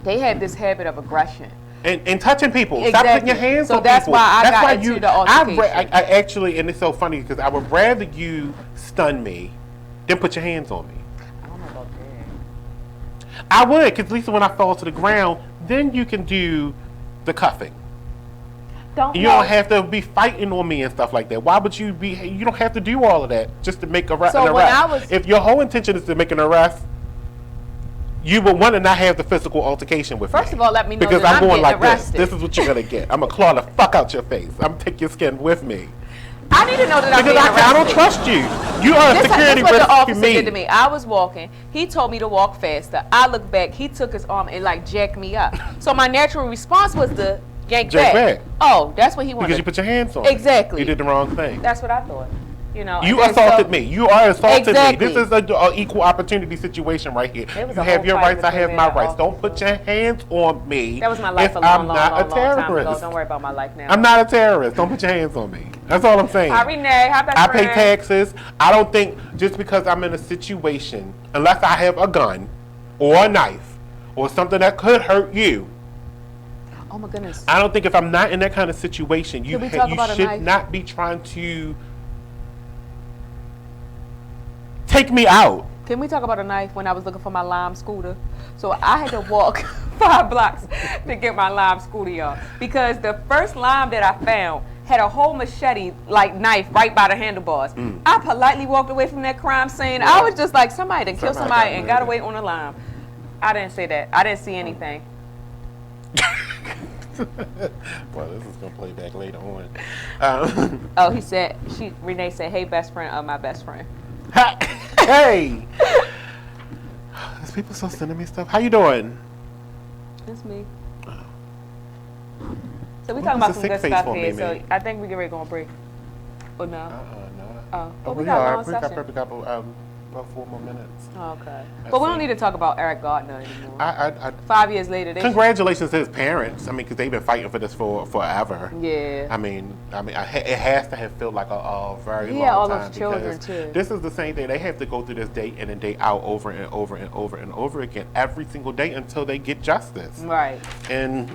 they had this habit of aggression. And touching people. Exactly. Stop putting your hands on people. So that's why I got into the altercation. I actually, and it's so funny because I would rather you stun me than put your hands on me. I don't know about that. I would, because at least when I fall to the ground, then you can do the cuffing. You don't have to be fighting on me and stuff like that. Why would you be? You don't have to do all of that just to make an arrest. If your whole intention is to make an arrest, you would want to not have the physical altercation with me. First of all, let me know because that I'm going like arrested. this. This is what you're gonna get. I'm gonna claw the fuck out your face. I'm gonna take your skin with me. I need to know that I'm being arrested. I don't trust you. You are a security risk risk to me. This is what the officer me. did to me. I was walking. He told me to walk faster. I looked back. He took his arm and like jacked me up. So my natural response was to yank back. Oh, that's what he wanted. Because you put your hands on Exactly. me. You did the wrong thing. That's what I thought. You know. You assaulted me. You are assaulted Exactly. me. This is an equal opportunity situation right here. It was You a have whole your fight rights. I have between my me and rights. that Don't put your hands on me. That was my life if a long, I'm long, not long, a long time ago. terrorist. Don't worry about my life now. I'm not a terrorist. Don't put your hands on me. That's all I'm saying. Hi, Renee. Hi, best I pay friend. taxes. I don't think just because I'm in a situation, unless I have a gun or a knife or something that could hurt you, Oh my goodness. I don't think if I'm not in that kind of situation, you Can we talk you about a should knife? not be trying to take me out. Can we talk about a knife when I was looking for my Lime scooter? So I had to walk 5 blocks to get my Lime scooter, y'all. Because the first Lime that I found had a whole machete like knife right by the handlebars. I politely walked away from that crime scene. I was just like, somebody done killed somebody and got away on a Lime. I didn't say that. I didn't see anything. Well, this is gonna play back later on. Oh, Renee said, hey, best friend of my best friend. Hey! Is people still sending me stuff? How you doing? That's me. So we What talking was about the some sick good face stuff for, here. Mimi? So I think we get ready to go on break. Or no? No. Oh, Oh, we got a long we got session. probably got about 4 more minutes. Oh, okay. But we don't need to talk about Eric Gardner anymore. 5 years later, they Congratulations to his parents. I mean, because they've been fighting for this for forever. Yeah. I mean, it has to have felt like a very He long had all time. those children, because too. This is the same thing. They have to go through this day in and day out over and over and over and over again every single day until they get justice. Right. And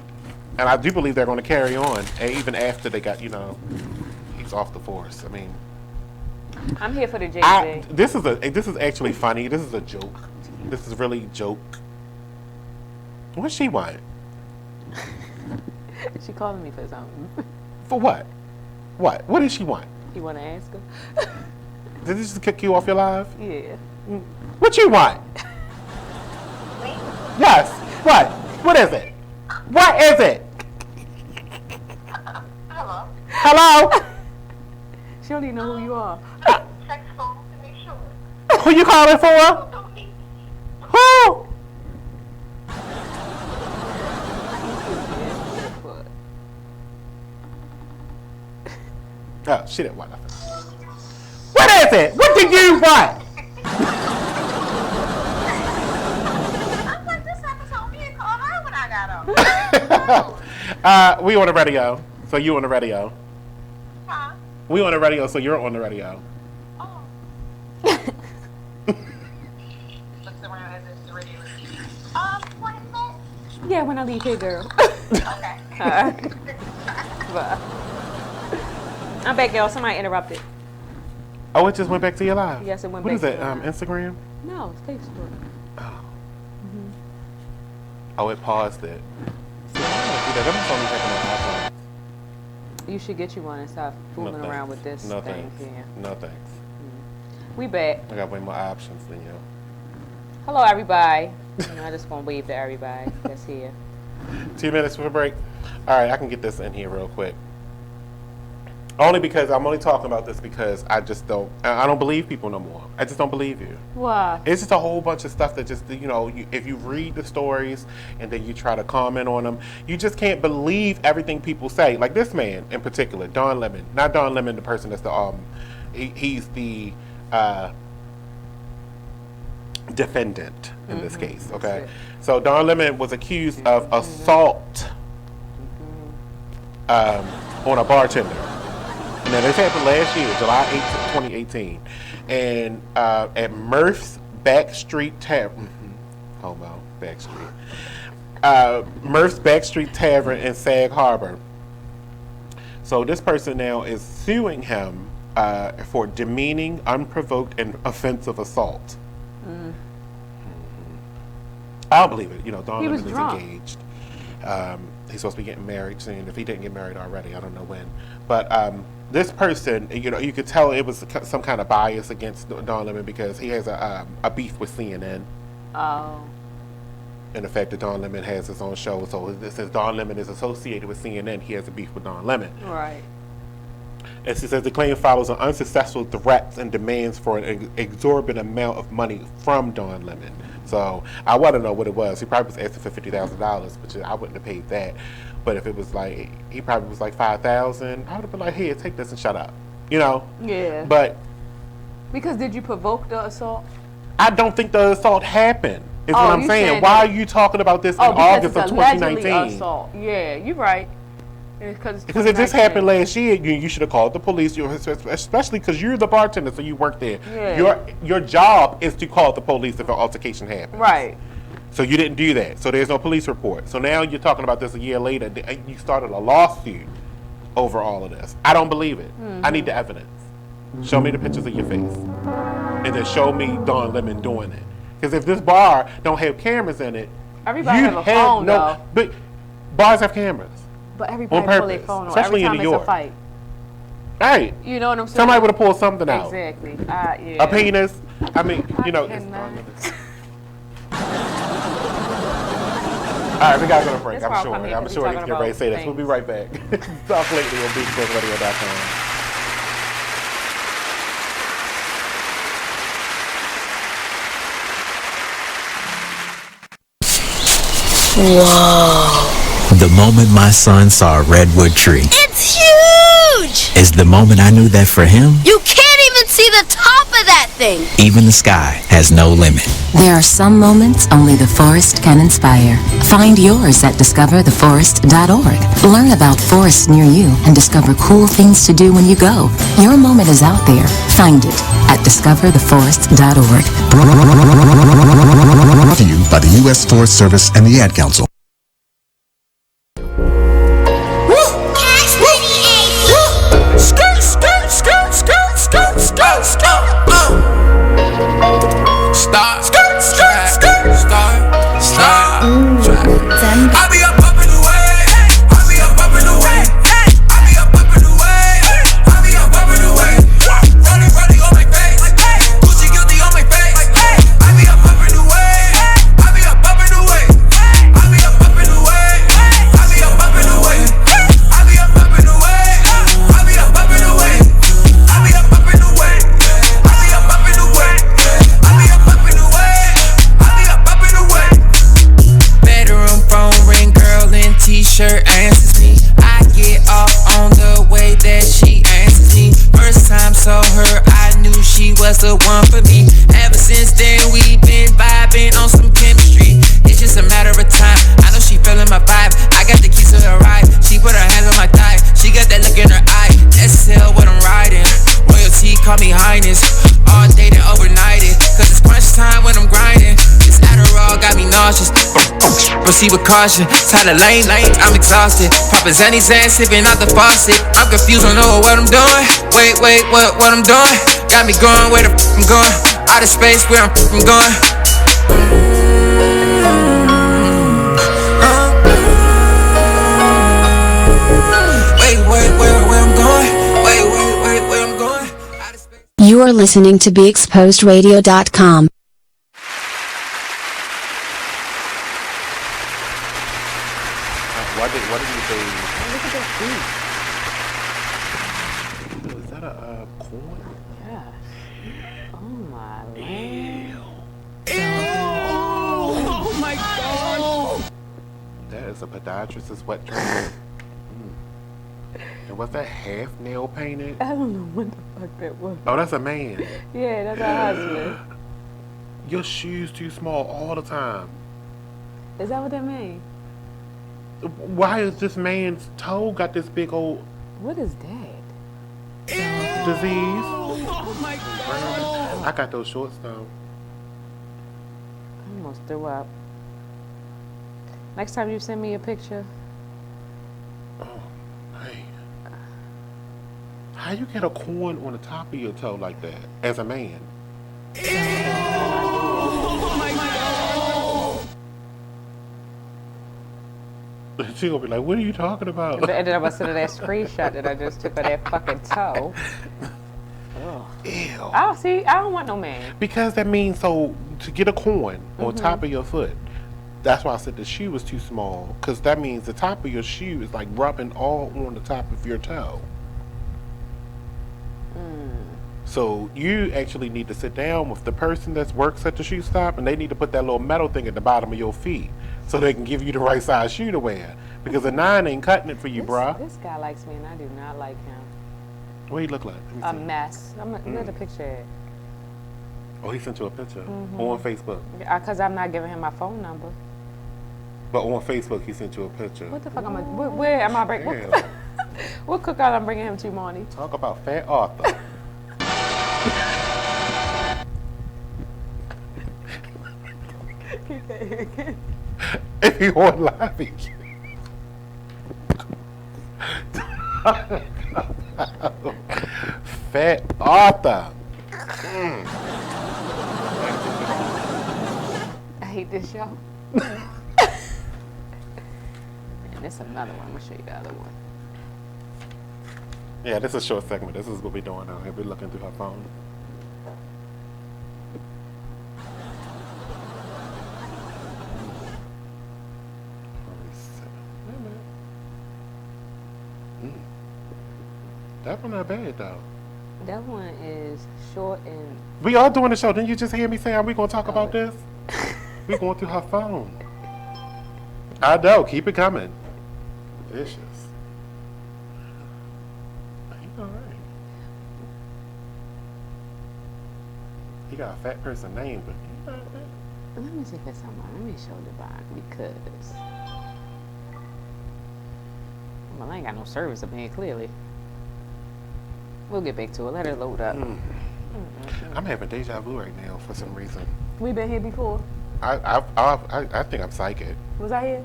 I do believe they're going to carry on, even after they got, he's off the force. I mean, I'm here for the JJ. this is actually funny. This is a joke. This is really a joke. What's she want? She calling me for something. For what? What? What does she want? You want to ask her? Did this just kick you off your live? Yeah. What you want? Yes. What? What is it? What is it? Hello. Hello? She don't even know who you are. Text phone to make sure. Who you calling for? Who? Oh, she didn't want nothing. What is it? What do you want? I'm like, this episode me and call her when I got on. We on the radio, so you on the radio. Huh? We on the radio, so you're on the radio. Oh. Looks around as if the radio is. What is that? Yeah, when I leave here, girl. Okay. Bye. I'm back, y'all. Somebody interrupted. Oh, it just went back to your live? Yes, it went back to What is it, Instagram? No, it's Facebook. Oh. Oh, it paused it. See, I don't do that. That must only happen on iPhone. You should get you one and stop fooling around with this No thing. thanks. Yeah. No thanks. We back. I got way more options than you. Hello, everybody. I just want to wave to everybody that's here. 2 minutes for a break. All right, I can get this in here real quick. Only because I'm only talking about this because I don't believe people no more. I just don't believe you. Why? It's just a whole bunch of stuff that just, if you read the stories and then you try to comment on them, you just can't believe everything people say. Like this man in particular, Don Lemon. Not Don Lemon, the person that's he's the defendant in this case, okay? So Don Lemon was accused of assault on a bartender. Now, this happened last year, July 8th, 2018. And at Murph's Backstreet Tavern, Murph's Backstreet Tavern in Sag Harbor. So this person now is suing him for demeaning, unprovoked, and offensive assault. I don't believe it. Don Lemon is engaged. He's supposed to be getting married soon. If he didn't get married already, I don't know when. But this person, you could tell it was some kind of bias against Don Lemon because he has a beef with CNN. Oh. And the fact that Don Lemon has his own show, so since Don Lemon is associated with CNN, he has a beef with Don Lemon. Right. And she says the claim follows on unsuccessful threats and demands for an exorbitant amount of money from Don Lemon. So I want to know what it was. He probably was asking for $50,000, which I wouldn't have paid that. But if it was like, he probably was like $5,000, I would have been like, here, take this and shut up. Yeah. But because did you provoke the assault? I don't think the assault happened. Is what I'm saying. Why are you talking about this in August of 2019? Assault. Yeah, you're right. Because if this happened last year, you should have called the police, especially because you're the bartender, so you work there. Yeah. Your job is to call the police if an altercation happens. Right. So you didn't do that. So there's no police report. So now you're talking about this a year later. You started a lawsuit over all of this. I don't believe it. I need the evidence. Show me the pictures of your face. And then show me Don Lemon doing it. Because if this bar don't have cameras in it, everybody have a phone, though. But bars have cameras. But everybody pull their phone on. Especially every time in New York. It's a fight. Right. You know what I'm saying? Somebody would have pulled something out. Exactly. Yeah. A penis. I mean, All right, we gotta go to break. I'm sure he's getting ready to say this. We'll be right back. Talk lately on BigSportsRadio.com. Whoa. The moment my son saw a redwood tree. It's huge! Is the moment I knew that for him, You can't even see the top of that thing! even the sky has no limit. There are some moments only the forest can inspire. Find yours at discovertheforest.org. Learn about forests near you and discover cool things to do when you go. Your moment is out there. Find it at discovertheforest.org. Brought to you by the U.S. Forest Service and the Ad Council. I'll be up in the way. I'll be up in the way. I'll be up in the way. I'll be up in the way. Running on my face. Gucci guilty on my face. I'll be up in the way. I'll be up in the way. I'll be up in the way. I'll be up in the way. I'll be up in the way. I'll be up in the way. I'll be up in the way. I'll be up in the way. I'll be up in the way. I'll be up in the way. Bedroom phone ring, girl in t-shirt answers me. I get off on the way that she answers me. First time saw her, I knew she was the one for me. Ever since then, we've been vibing on some chemistry. It's just a matter of time. I know she feeling my vibe. I got the keys to her ride. She put her hands on my thigh. She got that look in her eye. Let's tell what I'm riding. Royalty, call me highness. All day and overnighted. Cause it's crunch time when I'm grinding. This Adderall got me nauseous. Proceed with caution, tie the lane, I'm exhausted. Poppin' Zanny's ass, sippin' out the faucet. I'm confused, don't know what I'm doing. Wait, what I'm doing? Got me going where the I'm going. Out of space, where I'm going. Where I'm going. Wait, where I'm going. You are listening to BeExposedRadio.com. What did you say? Look at that feet. Is that a corn? Yeah. Oh my land. Oh my god. That is a podiatrist's wet dream. And was that half nail painted? I don't know what the fuck that was. Oh, that's a man. Yeah, that's our husband. Your shoes too small all the time. Is that what that means? Why is this man's toe got this big old What is that? disease? Oh my god. I got those shorts though. I almost threw up. Next time you send me a picture. Hey. How you get a corn on the top of your toe like that as a man? Oh my god. She gonna be like, what are you talking about? And then I was sending that screenshot that I just took of that fucking toe. Ugh. Ew. Oh, see, I don't want no man. Because that means to get a corn on top of your foot. That's why I said the shoe was too small. Because that means the top of your shoe is like rubbing all on the top of your toe. So you actually need to sit down with the person that works at the shoe stop, and they need to put that little metal thing at the bottom of your feet so they can give you the right size shoe to wear. Because a 9 ain't cutting it for you, bruh. This guy likes me and I do not like him. What do you look like? A mess. I'm gonna look at the picture. Oh, he sent you a picture on Facebook. Because I'm not giving him my phone number. But on Facebook, he sent you a picture. What the fuck am I? Where am I bringing? What cookout I'm bringing him to, Monny? Talk about Fat Arthur. If you want live, he Fat Arthur. I hate this show. And this another one. I'm gonna show you the other one. Yeah, this is a short segment. This is what we're doing now. We're looking through her phone. That one not bad though. That one is short and. We are doing the show. Didn't you just hear me say, are we going to talk about this? We going through her phone. I know. Keep it coming. Vicious. He's all right. He got a fat person name, but he's all right. Let me see if it's someone. Let me show the back because. Well, I ain't got no service up here, clearly. We'll get back to it. Let her load up. I'm having deja vu right now for some reason. We been here before. I think I'm psychic. Was I here?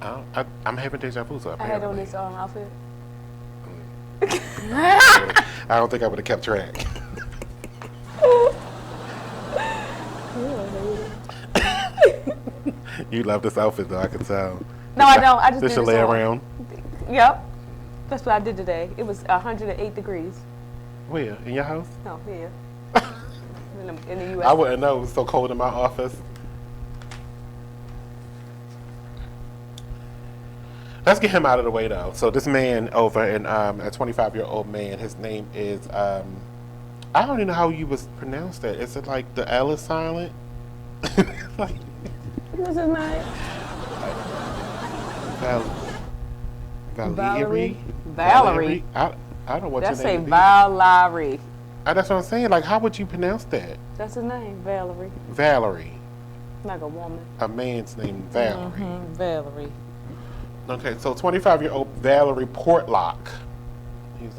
I'm having deja vu, so I had on this outfit. I don't think I would have kept track. You love this outfit, though. I can tell. No, I don't. I just this did should lay on. around. Yep. That's what I did today. It was 108 degrees. Where? In your house? No, here. in the U.S. I wouldn't know. It was so cold in my office. Let's get him out of the way, though. So this man over in a 25-year-old man, his name is I don't even know how you would pronounce that. Is it like the L is silent? Like, what's his name? Valerie. I don't want That's your name. That's Valerie. That's what I'm saying. Like, how would you pronounce that? That's his name, Valerie. Valerie. Like a woman. A man's name, Valerie. Valerie. Okay, so 25-year-old Valerie Portlock. He's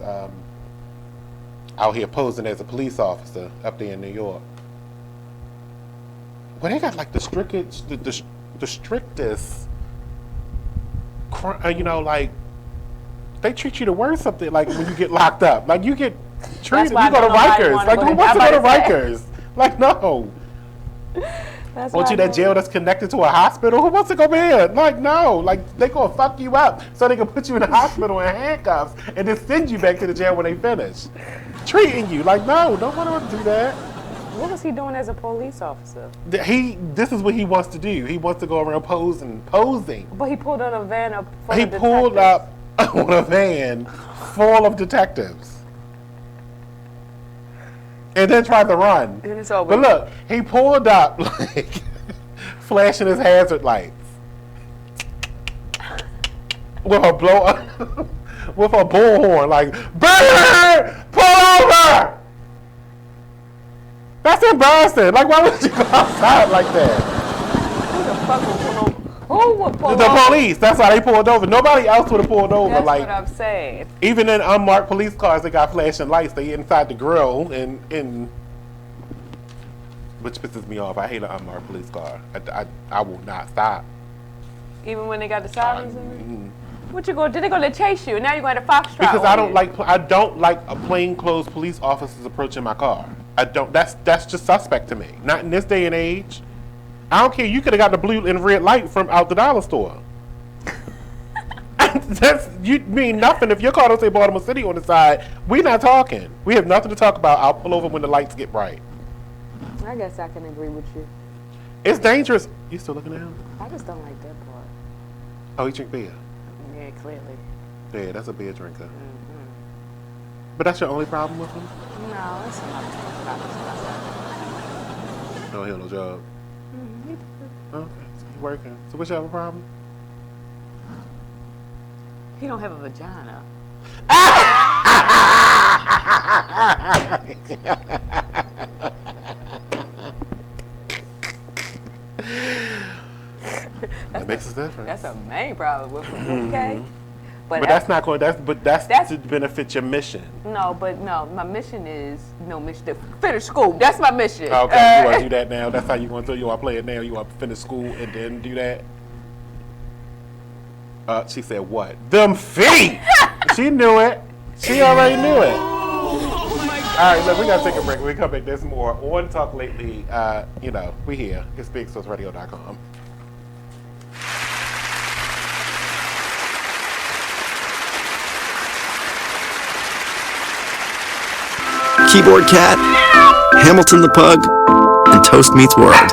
out here posing as a police officer up there in New York. Well, they got like the strictest the strictest, you know, like, they treat you the worst of it, like, when you get locked up. Like, you get treated, you go to Rikers. Like, who wants to go to Rikers? Like, no. Want you that jail that's connected to a hospital? Who wants to go there? Like, no. Like, they gonna fuck you up so they can put you in the hospital in handcuffs and then send you back to the jail when they finish treating you. Like, no, don't want to do that. What was he doing as a police officer? This is what he wants to do. He wants to go around posing. But he pulled on a van up full He of pulled detectives. up on a van full of detectives. And then tried to run. And it's over. But look, he pulled up, like, flashing his hazard lights. With a with a bullhorn, like, "Bird, pull over!" That's embarrassing. Like, why would you go outside like that? Who the fuck would pull over? Who would pull over? The police. That's why they pulled over. Nobody else would have pulled over. That's like, what I'm saying. even in unmarked police cars, they got flashing lights. They inside the grill, and which pisses me off. I hate an unmarked police car. I will not stop. Even when they got the sirens in it? What you going? Did they go to chase you? Now you're going to Foxtrot? Because I don't like a plainclothes police officers approaching my car. I don't. That's just suspect to me. Not in this day and age. I don't care. You could have got the blue and red light from out the dollar store. You mean nothing if your car don't say Baltimore City on the side. We're not talking. We have nothing to talk about. I'll pull over when the lights get bright. I guess I can agree with you. It's dangerous. You still looking at him? I just don't like that part. Oh, he drink beer. Yeah, clearly. Yeah, that's a beer drinker. But that's your only problem with him? No, it's another problem. No, he don't no job. Okay, so he working. So what's your other problem? He don't have a vagina. That makes a difference. That's a main problem with him, okay? But that's not going. That's to benefit your mission. No, my mission is to finish school. That's my mission. Okay, you want to do that now? That's how you want to do. You want to play it now? You want to finish school and then do that? She said what? Them feet. She knew it. She already knew it. All right, look, we gotta take a break. When we come back, there's more on Talk Lately. We here. It's BigSourceRadio.com. Keyboard Cat, Hamilton the Pug, and Toast Meets World.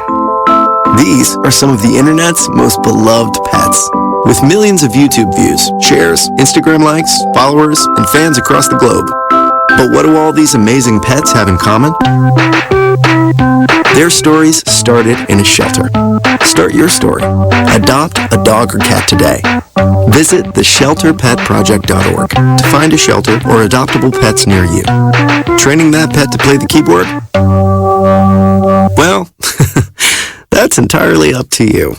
These are some of the internet's most beloved pets. With millions of YouTube views, shares, Instagram likes, followers, and fans across the globe. But what do all these amazing pets have in common? Their stories started in a shelter. Start your story. Adopt a dog or cat today. Visit theshelterpetproject.org to find a shelter or adoptable pets near you. Training that pet to play the keyboard? Well, that's entirely up to you.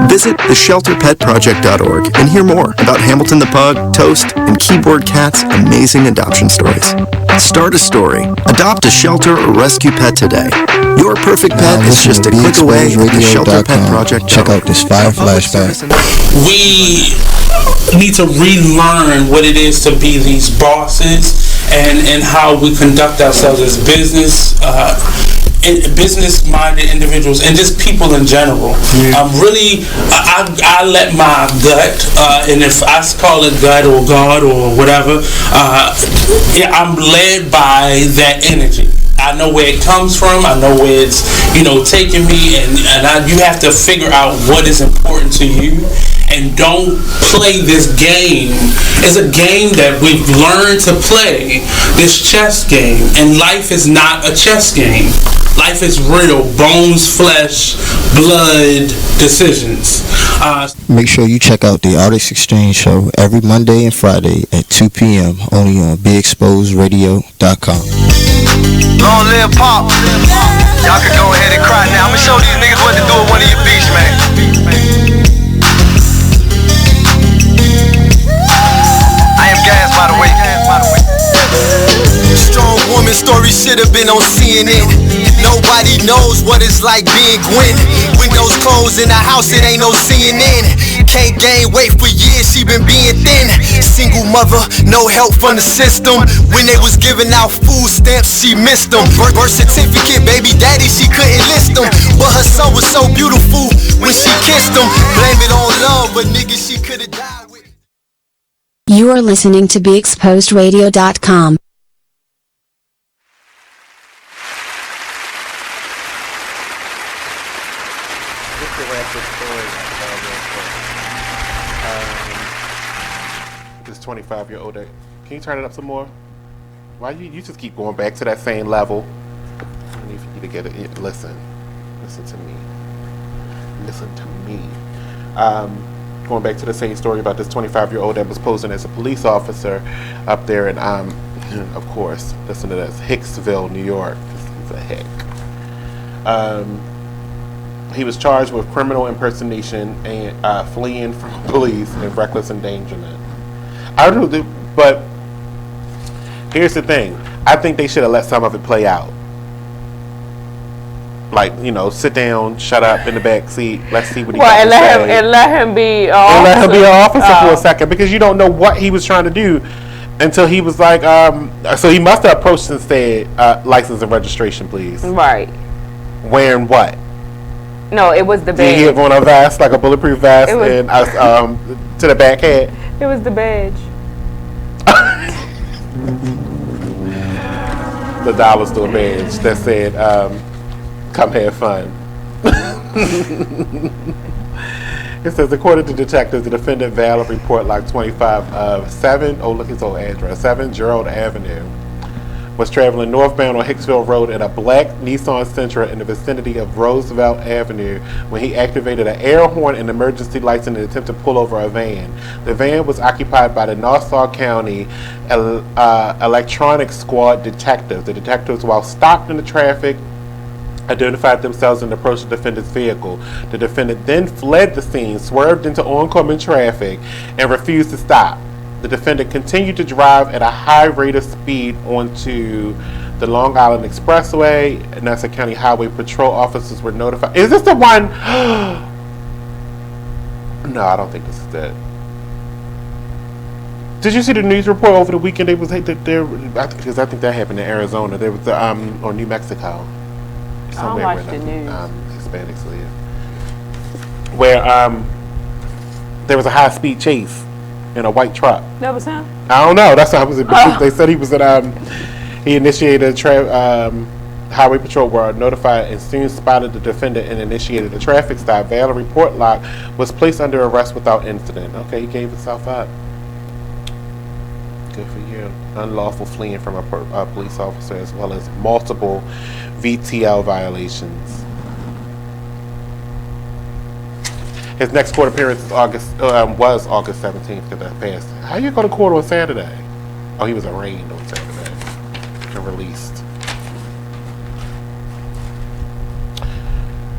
Visit theshelterpetproject.org and hear more about Hamilton the Pug, Toast, and Keyboard Cat's amazing adoption stories. Start a story, adopt a shelter or rescue pet today. Your perfect pet is just a click away at theshelterpetproject.org. Check out this fire flashback. We need to relearn what it is to be these bosses and how we conduct ourselves as business-minded individuals and just people in general. I let my gut, and if I call it gut or God or whatever, I'm led by that energy. I know where it comes from. I know where it's, taking me, and you have to figure out what is important to you. And don't play this game. It's a game that we've learned to play, this chess game. And life is not a chess game. Life is real. Bones, flesh, blood, decisions. Make sure you check out the Artist Exchange Show every Monday and Friday at 2 p.m. only on BigExposedRadio.com. Long live Pop. Y'all can go ahead and cry now. I'm gonna show these niggas what to do with one of your beats, man. I am Gas, by the way. Strong woman story should have been on CNN. Nobody knows what it's like being Gwen. Windows clothes in the house, it ain't no CNN. Can't gain weight for years, she been being thin. Single mother, no help from the system. When they was giving out food stamps, she missed them. Birth certificate, baby daddy, she couldn't list them. But her son was so beautiful when she kissed him. Blame it on love, but nigga, she could've died with. You are listening to BeExposedRadio.com. Just to wrap this story up real quick. This 25-year-old, can you turn it up some more? Why you just keep going back to that same level? I need for you to get it. Listen to me. Listen to me. Going back to the same story about this 25-year-old that was posing as a police officer up there in, of course, listen to this, Hicksville, New York. This is a hick. He was charged with criminal impersonation and fleeing from police and reckless endangerment. I don't know, but here's the thing. I think they should have let some of it play out. Like, sit down, shut up in the back seat. Let's see what he got to say. And let him be an and officer. let him be an officer for a second, because you don't know what he was trying to do until he was like, so he must have approached and said, license and registration, please. Right. Wearing what? No, it was the badge. Did he have on a vest, like a bulletproof vest, and to the back head? It was the badge. The dollar store badge that said, come have fun. It says, according to detectives, the defendant Valor report log 25 of 7, oh look his old address, 7 Gerald Avenue, was traveling northbound on Hicksville Road in a black Nissan Sentra in the vicinity of Roosevelt Avenue when he activated an air horn and emergency lights in an attempt to pull over a van. The van was occupied by the Nassau County Electronic Squad detectives. The detectives, while stopped in the traffic, identified themselves and approached the defendant's vehicle. The defendant then fled the scene, swerved into oncoming traffic, and refused to stop. The defendant continued to drive at a high rate of speed onto the Long Island Expressway. Nassau County Highway Patrol officers were notified. Is this the one? No, I don't think this is it. Did you see the news report over the weekend? Because I think that happened in Arizona. There was or New Mexico. I don't watch the news. Hispanics live. Where there was a high-speed chase in a white truck. That was him? I don't know. That's how it was. They said he was at. He initiated a highway patrol were notified and soon spotted the defendant and initiated a traffic stop. Valor report log was placed under arrest without incident. Okay, he gave himself up. Good for you. Unlawful fleeing from a police officer, as well as multiple VTL violations. His next court appearance is was August 17th, because that passed. How you go to court on Saturday? Oh, he was arraigned on Saturday and released.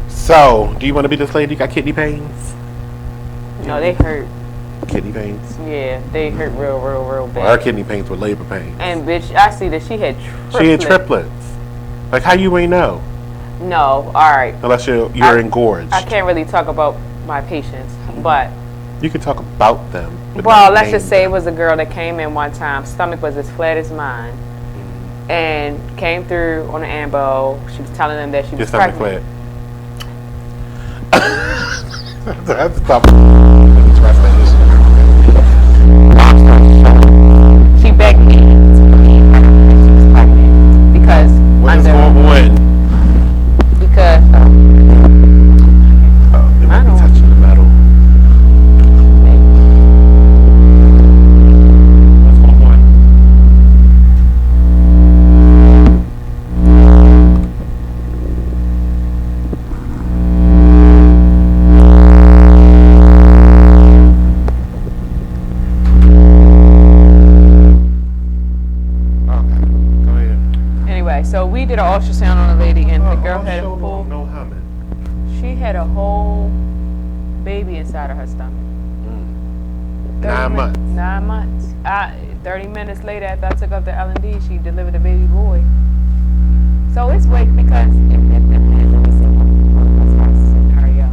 So, do you want to be this lady? You got kidney pains? No, they hurt. Kidney pains? Yeah, they hurt real bad. Well, her kidney pains were labor pains. And bitch, I see that she had triplets. She had triplets. Like, how you ain't know? No, alright. Unless you're engorged. I can't really talk about my patients, but you can talk about them. Well, let's just say it was a girl that came in one time, stomach was as flat as mine, and came through on an ambo. She was telling them that she was pregnant. Your stomach flat. That's tough. She begged me to believe her that she was pregnant because what is going on? Because they might be touching the metal. What's going on? So we did an ultrasound on a lady, and the girl had a full. No humming. She had a whole baby inside of her stomach. 9 months. 9 months. 30 minutes later, after I took up the L&D, she delivered a baby boy. So it's weak because let me see what scenario.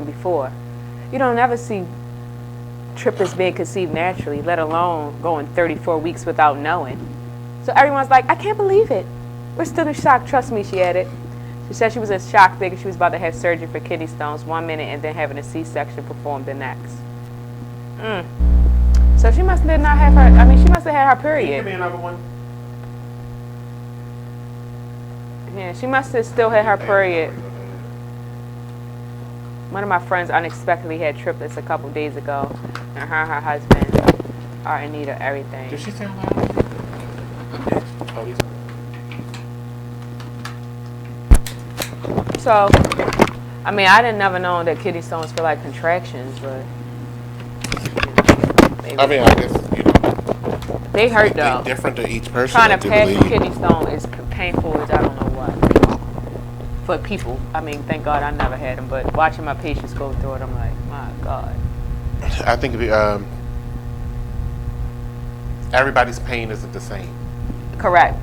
them before. You don't ever see triplets being conceived naturally, let alone going 34 weeks without knowing. So everyone's like, I can't believe it. We're still in shock. Trust me, she added. She said she was in shock thinking she was about to have surgery for kidney stones 1 minute and then having a C-section performed the next. So she must did not have her, I mean, she must have had her period. Give me another one. Yeah, she must have still had her period. One of my friends unexpectedly had triplets a couple days ago, and her husband are in need of everything. Did she sound loud? Oh, he's So, I mean, I didn't never know that kidney stones feel like contractions, but I mean, I guess, you know. They hurt though. They're different to each person. Trying to pass a kidney stone is painful as I don't know what. For people, I mean, thank God I never had them, but watching my patients go through it, I'm like, my God. I think everybody's pain isn't the same. Correct.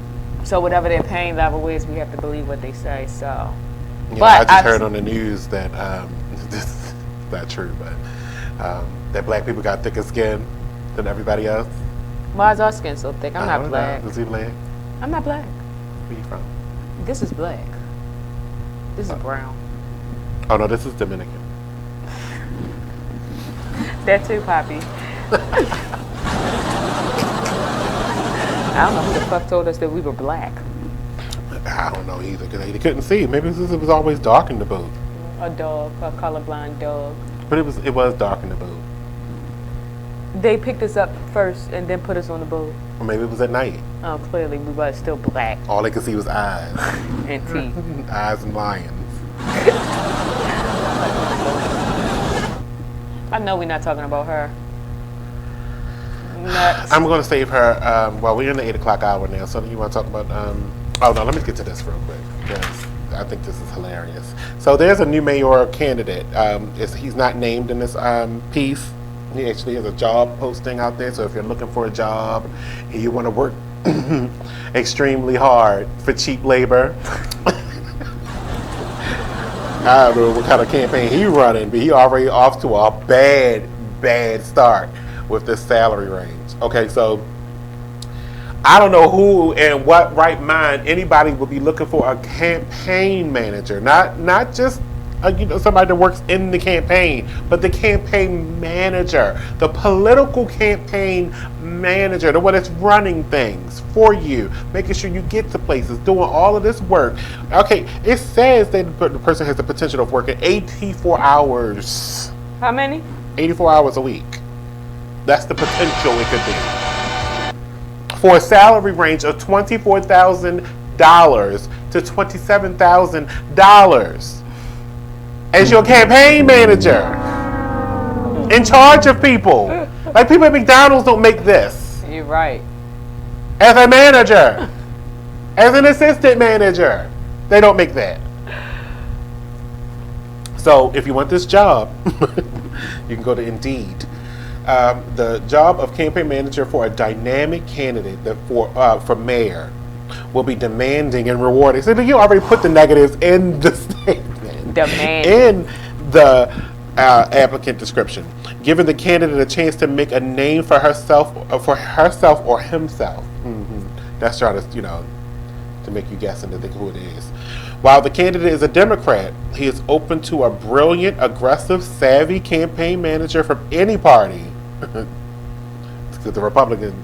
So whatever their pain level is, we have to believe what they say. So, Yeah, but I just heard on the news that this is not true, but that black people got thicker skin than everybody else. Why is our skin so thick? I'm not black. Is he black? I'm not black. Where you from? This is black. This is brown. Oh no, this is Dominican. That too, Poppy. I don't know who the fuck told us that we were black. I don't know either, because they couldn't see. Maybe it was always dark in the boat. A dog, a colorblind dog. But it was dark in the boat. They picked us up first and then put us on the boat. Or maybe it was at night. Oh, clearly we was still black. All they could see was eyes. And teeth. Eyes and lions. I know we're not talking about her. Next. I'm going to save her. Well, we're in the 8 o'clock hour now, so you want to talk about... oh, no, let me get to this real quick, because I think this is hilarious. So there's a new mayoral candidate. He's not named in this piece. He actually has a job posting out there, so if you're looking for a job and you want to work extremely hard for cheap labor, I don't know what kind of campaign he's running, but he already off to a bad start with this salary range. Okay, so I don't know who and what right mind anybody would be looking for a campaign manager, not just somebody that works in the campaign, but the campaign manager, the political campaign manager, the one that's running things for you, making sure you get to places, doing all of this work. Okay, it says that the person has the potential of working 84 hours. How many? 84 hours a week. That's the potential it could be. For a salary range of $24,000 to $27,000. As your campaign manager, in charge of people. Like people at McDonald's don't make this. You're right. As a manager, as an assistant manager, they don't make that. So if you want this job, you can go to Indeed. The job of campaign manager for a dynamic candidate that for mayor will be demanding and rewarding. So you already put the negatives in the statement. In the applicant description, giving the candidate a chance to make a name for herself or himself. That's trying to, to make you guess and to think who it is. While the candidate is a Democrat, he is open to a brilliant, aggressive, savvy campaign manager from any party. The Republican,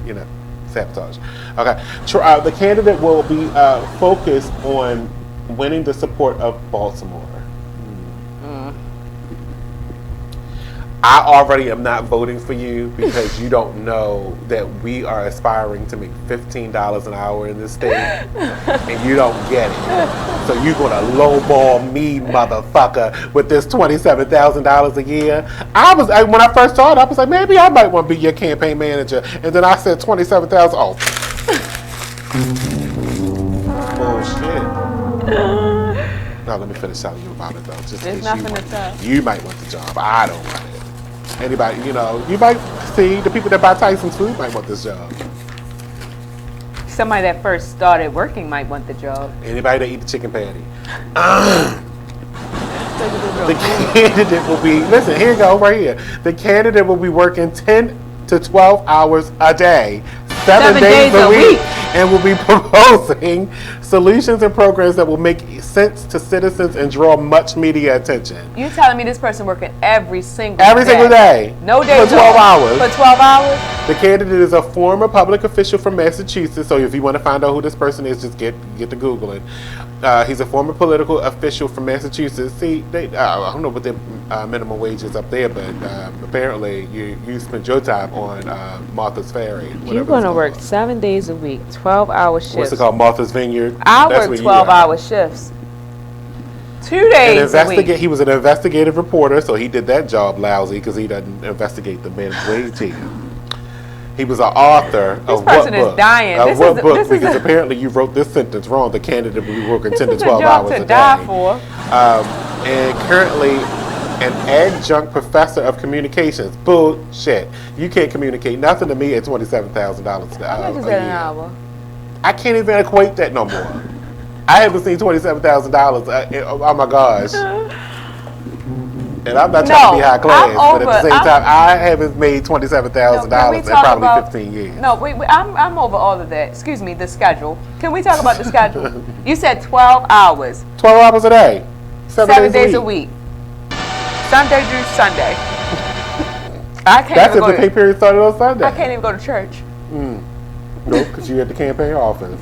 sabotage. Okay, the candidate will be focused on winning the support of Baltimore. I already am not voting for you because you don't know that we are aspiring to make $15 an hour in this state, and you don't get it. So you're gonna lowball me, motherfucker, with this $27,000 a year. When I first saw it, I was like, maybe I might want to be your campaign manager, and then I said $27,000. Oh, bullshit. No, let me finish telling you about it though. Just in case you might want the job. I don't want it. Anybody, you might see the people that buy Tyson's food might want this job. Somebody that first started working might want the job. Anybody that eat the chicken patty. The candidate will be, listen, here you go, right here. The candidate will be working 10 to 12 hours a day, 7 days a week, and will be proposing solutions and programs that will make sense to citizens and draw much media attention. You telling me this person working every single day? No days for 12 off. hours. For 12 hours? The candidate is a former public official from Massachusetts, so if you want to find out who this person is, just get to Googling. He's a former political official from Massachusetts. See, I don't know what their minimum wage is up there, but apparently you spend your time on Martha's Ferry. You're going to work 7 days a week, 12-hour shifts. What's it called? Martha's Vineyard? I work 12-hour shifts. 2 days a week. He was an investigative reporter, so he did that job lousy because he doesn't investigate the minimum wage here. He was an author of what book? This person is dying. Of what book? Because apparently you wrote this sentence wrong. The candidate will be working 10 to 12 hours a day. This is a job to die for. And currently an adjunct professor of communications. Bullshit. You can't communicate nothing to me at $27,000 How much is that an hour? I can't even equate that no more. I haven't seen $27,000. Oh my gosh. And I'm not trying to be high class, but at the same time, I haven't made $27,000 in probably 15 years. No, I'm over all of that. Excuse me, the schedule. Can we talk about the schedule? You said 12 hours. 12 hours a day. 7 days a week. Sunday through Sunday. That's if the pay period started on Sunday. I can't even go to church. No, because you're at the campaign office.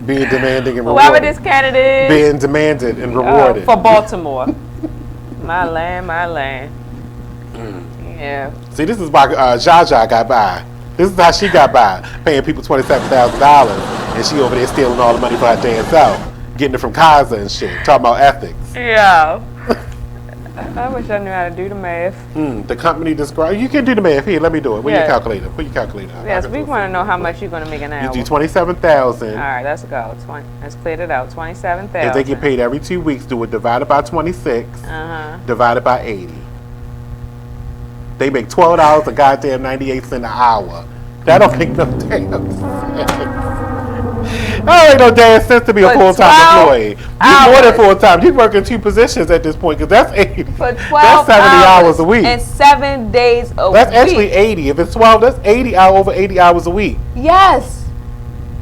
Being demanding and Whoever rewarded. this candidate is. Being demanded and rewarded. For Baltimore. My land. Yeah. See, this is why Jaja got by. This is how she got by, paying people $27,000, and she over there stealing all the money for her damn self, getting it from Kaiser and shit, talking about ethics. Yeah. I wish I knew how to do the math. The company describes. You can do the math. Here, let me do it. Where's your calculator? Put your calculator up. Yes, we want to know how much you're going to make an hour. You do $27,000. All right, let's go. Let's clear it out. $27,000. If they get paid every 2 weeks, do it divided by 26, divided by 80. They make $12 a goddamn 98 cents an hour. That don't make no damn sense. That ain't no damn sense to be a full-time employee. You're more than full-time. You're working 2 positions at this point because that's 80. For 12 that's 70 hours a week. And 7 days a week. That's actually 80. If it's 12, that's 80 over 80 hours a week. Yes.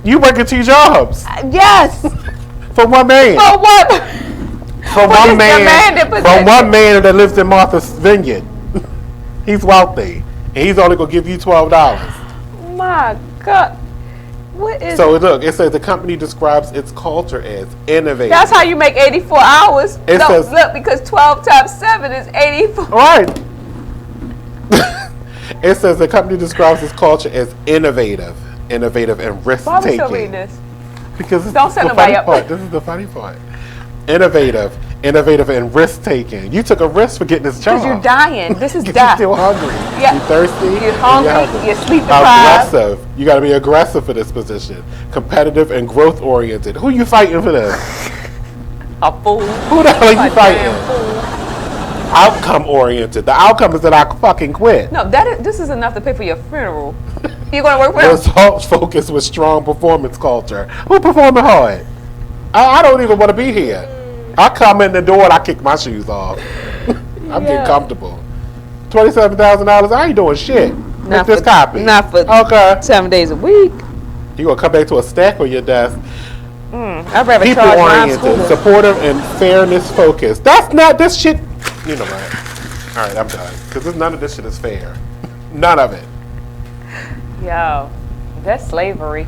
You working 2 jobs. Yes. For one man. For what? For one man. For one man that lives in Martha's Vineyard. He's wealthy. And he's only going to give you $12. My God. What is so look, it says the company describes its culture as innovative. That's how you make 84 hours. It says, look, because 12 times 7 is 84. Right. It says the company describes its culture as innovative and risk-taking. Why are we still reading this? Because this Don't is set the nobody funny up. part. This is the funny part. Innovative and risk-taking. You took a risk for getting this job. Because you're dying. This is You're death. still hungry. Yeah. You're thirsty. You're hungry. You're sleep deprived. Aggressive. You got to be aggressive for this position. Competitive and growth-oriented. Who you fighting for this? A fool. Who the hell are you fighting? Outcome-oriented. The outcome is that I fucking quit. No, this is enough to pay for your funeral. You're going to work for them? Results focused with strong performance culture. Who performing hard? I don't even want to be here. I come in the door and I kick my shoes off. I'm getting comfortable. $27,000. I ain't doing shit. Make this copy. Not for 7 days a week. You gonna come back to a stack on your desk. I'd rather People charge my oriented, school. supportive, and fairness focused. That's not this shit. You know what? All right, I'm done. Because none of this shit is fair. None of it. Yo, that's slavery.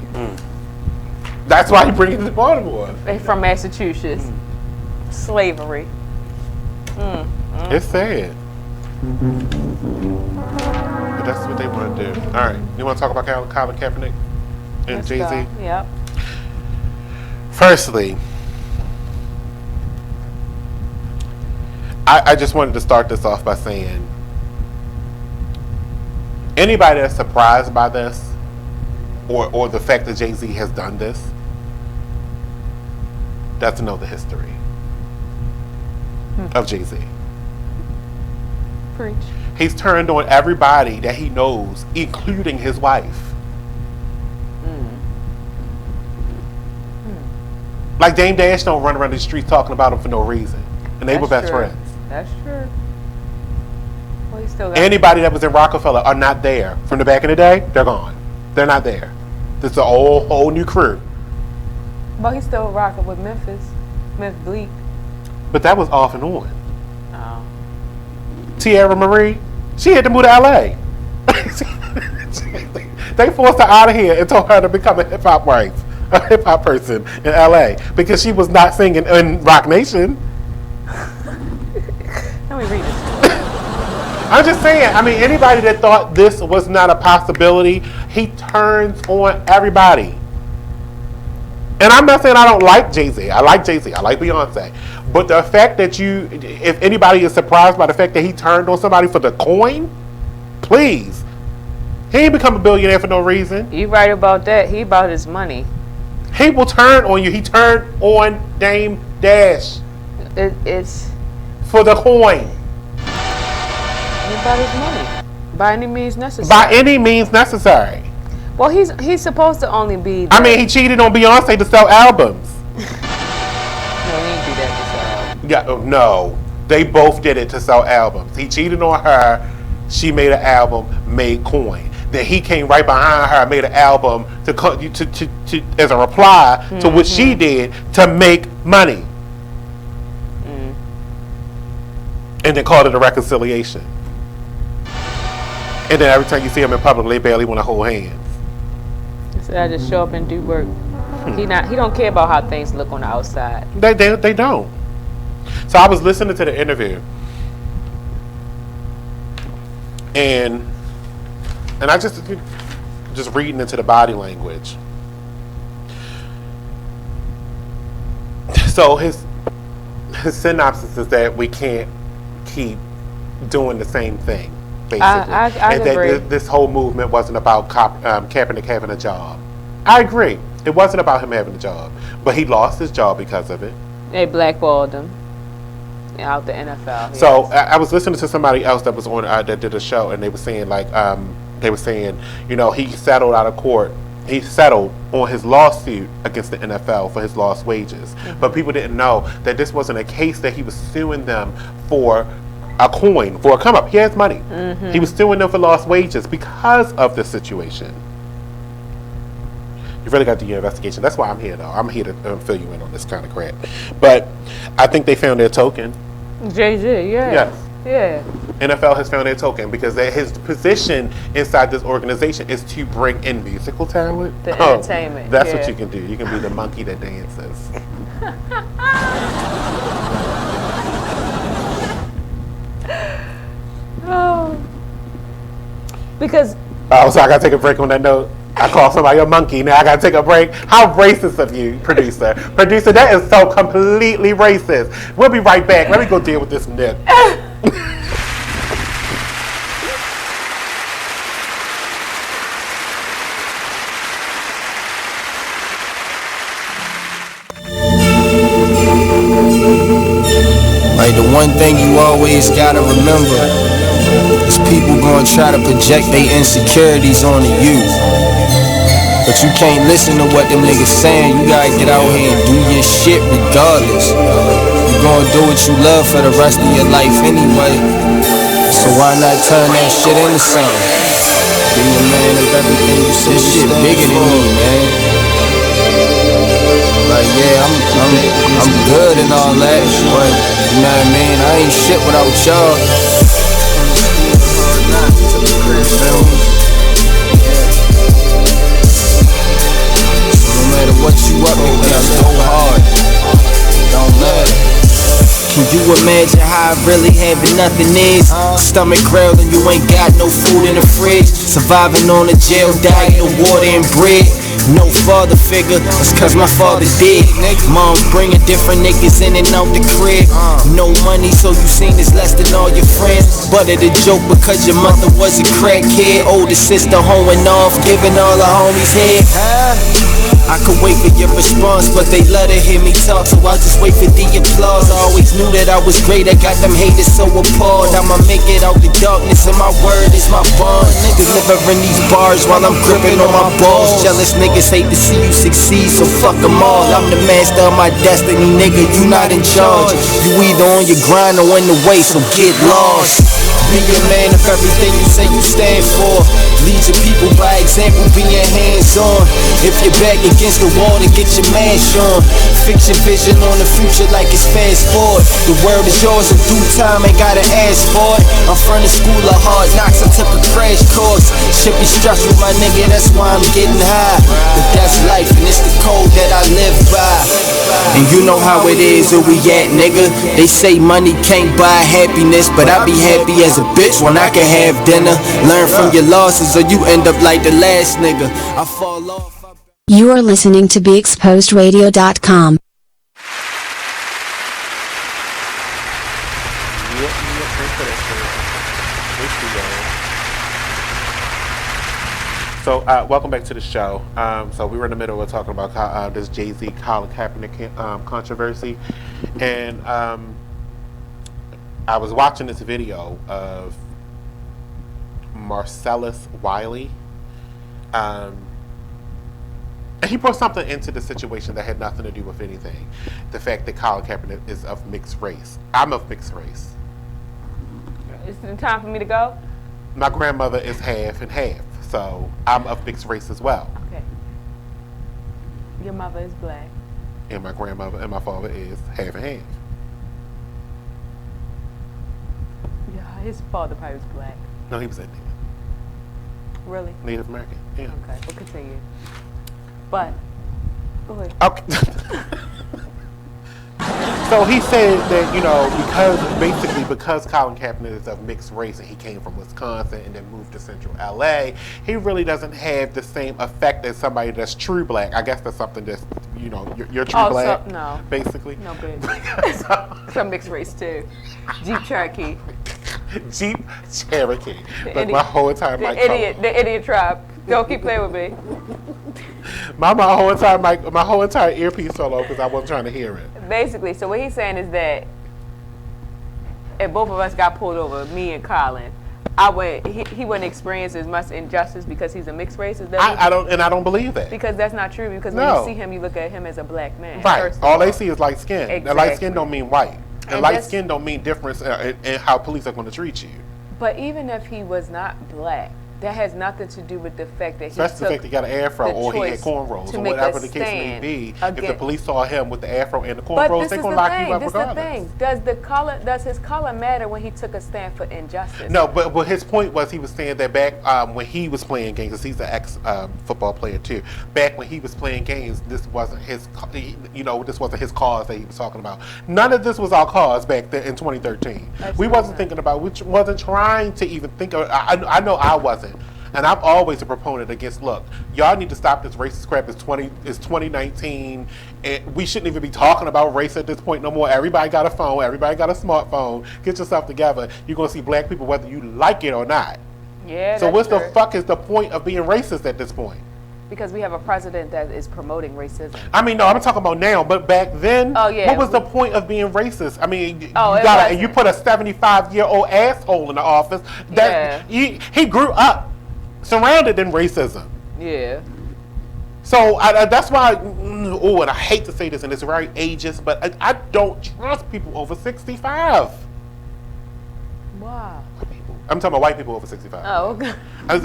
That's why you bring it to Baltimore. They from Massachusetts. Slavery. It's sad. But that's what they want to do. All right, you want to talk about Colin Kaepernick and Jay-Z? Yep. Firstly, I just wanted to start this off by saying, anybody that's surprised by this, or the fact that Jay-Z has done this, doesn't know the history of Jay-Z. Preach. He's turned on everybody that he knows, including his wife. Like Dame Dash don't run around the streets talking about him for no reason. and they were best friends. That's true. Well, he still got Anybody that was in Rockefeller are not there. From the back in the day, they're gone. They're not there. This is a whole new crew. But he's still rocking with Memphis Bleak. But that was off and on. Oh. Tierra Marie, she had to move to LA. They forced her out of here and told her to become a hip hop wife, a hip hop person in LA because she was not singing in Rock Nation. Let me read this. I'm just saying, I mean, anybody that thought this was not a possibility, he turns on everybody. And I'm not saying I don't like Jay-Z. I like Jay-Z. I like Beyonce. But the fact that if anybody is surprised by the fact that he turned on somebody for the coin, please. He ain't become a billionaire for no reason. You right about that. He about his money. He will turn on you. He turned on Dame Dash. It's for the coin. He about his money. By any means necessary. By any means necessary. Well, he's supposed to only be. I mean, he cheated on Beyonce to sell albums. No, he didn't do that to sell albums. Yeah, no. They both did it to sell albums. He cheated on her. She made an album, made coin. Then he came right behind her, made an album to as a reply to what she did to make money. And then called it a reconciliation. And then every time you see him in public, they barely want to hold hands. So I just show up and do work. He don't care about how things look on the outside. They don't. So I was listening to the interview, and I just reading into the body language. So his synopsis is that we can't keep doing the same thing, basically. I and agree. that this whole movement wasn't about Kaepernick having a job. I agree. It wasn't about him having a job. But he lost his job because of it. They blackballed him out the NFL. So I was listening to somebody else that was on that did a show, and they were saying he settled out of court. He settled on his lawsuit against the NFL for his lost wages. But people didn't know that this wasn't a case that he was suing them for a coin, for a come up. He has money. He was suing them for lost wages because of the situation. You really got to do your investigation. That's why I'm here, though. I'm here to fill you in on this kind of crap. But I think they found their token. Jay-Z, yeah. Yes. Yeah. NFL has found their token because his position inside this organization is to bring in musical talent. The entertainment. That's what you can do. You can be the monkey that dances. Oh. Because. Oh, so I got to take a break on that note. I call somebody a monkey. Now I got to take a break. How racist of you, producer. Producer, that is so completely racist. We'll be right back. Let me go deal with this Nick. Like the one thing you always gotta remember is people gonna try to project their insecurities onto you. But you can't listen to what them niggas saying. You gotta get out here and do your shit regardless. You gonna do what you love for the rest of your life anyway. So why not turn that shit into something? Be a man of everything you say. This shit bigger than me, man. Like yeah, I'm good and all that, but you know what I mean? I ain't shit without y'all. No matter what you up against, go hard. Don't matter. Can you imagine how I really having nothing is? Stomach growling, you ain't got no food in the fridge. Surviving on a jail diet of water and bread. No father figure, that's cause my father did. Mom bringing different niggas in and out the crib. No money, so you seen this less than all your friends. But it a joke because your mother was a crackhead. Older sister hoeing off, giving all her homies head. I could wait for your response, but they love to hear me talk, so I'll just wait for the applause. I always knew that I was great, I got them haters so appalled. I'ma make it out the darkness, and my word is my bond. Delivering these bars while I'm gripping on my balls. Jealous niggas hate to see you succeed, so fuck them all. I'm the master of my destiny, nigga, you not in charge. You either on your grind or in the way, so get lost. Be a man of everything you say you stand for. Lead your people by example, being hands-on. If you're back against the wall, then get your mash on. Fix your vision on the future like it's fast forward. The world is yours in due time, ain't gotta ask for it. I'm from the school of hard knocks, I took a crash course. Shit be stressful, my nigga, that's why I'm getting high. But that's life, and it's the code that I live by. And you know how it is where we at, nigga. They say money can't buy happiness, but I be happy as a bitch when I can have dinner. Learn from your losses or you end up like the last nigga. I fall off. You are listening to BeExposedRadio.com. So, welcome back to the show. So, we were in the middle of talking about this Jay-Z Colin Kaepernick controversy. And I was watching this video of Marcellus Wiley. And he brought something into the situation that had nothing to do with anything. The fact that Colin Kaepernick is of mixed race. I'm of mixed race. Is it time for me to go? My grandmother is half and half. So I'm of mixed race as well. Okay. Your mother is black. And my grandmother and my father is half and half. Yeah, his father probably was black. No, he was Indian. Really? Native American. Yeah. Okay, we'll continue. But, go ahead. Okay. So he said that, you know, because Colin Kaepernick is of mixed race and he came from Wisconsin and then moved to Central LA, he really doesn't have the same effect as somebody that's true black. I guess that's something that's, you know, you're true black. So, no. Basically. No, good. Some mixed race too. Jeep Cherokee. Jeep Cherokee. But my whole entire mic. The idiot tribe. Don't keep playing with me. My whole entire earpiece fell off because I wasn't trying to hear it. Basically, so what he's saying is that if both of us got pulled over, me and Colin, he wouldn't experience as much injustice because he's a mixed race. I don't believe that. Because that's not true. Because when you see him, you look at him as a black man. Right. All they see is light skin. Exactly. And light skin don't mean white. And light skin don't mean difference in how police are going to treat you. But even if he was not black, that has nothing to do with the fact that that's the fact he got an afro or he had cornrows or whatever the case may be. If the police saw him with the afro and the cornrows, they're going to lock you up regardless. Does his color matter when he took a stand for injustice? No, but his point was he was saying that back when he was playing games, because he's an ex-football player too. Back when he was playing games, this wasn't his cause that he was talking about. None of this was our cause back then in 2013. We wasn't thinking about, we wasn't trying to even think of. I know I wasn't. And I'm always a proponent against, look, y'all need to stop this racist crap. It's 2019, and we shouldn't even be talking about race at this point no more. Everybody got a phone. Everybody got a smartphone. Get yourself together. You're going to see black people whether you like it or not. Yeah, so what's the fuck is the point of being racist at this point? Because we have a president that is promoting racism. I mean, no, I'm talking about now, but back then, what was the point of being racist? I mean, you put a 75-year-old asshole in the office. He grew up surrounded in racism. Yeah. So that's why, and I hate to say this, and it's very ageist, but I don't trust people over 65. Wow. I'm talking about white people over 65. Oh, okay.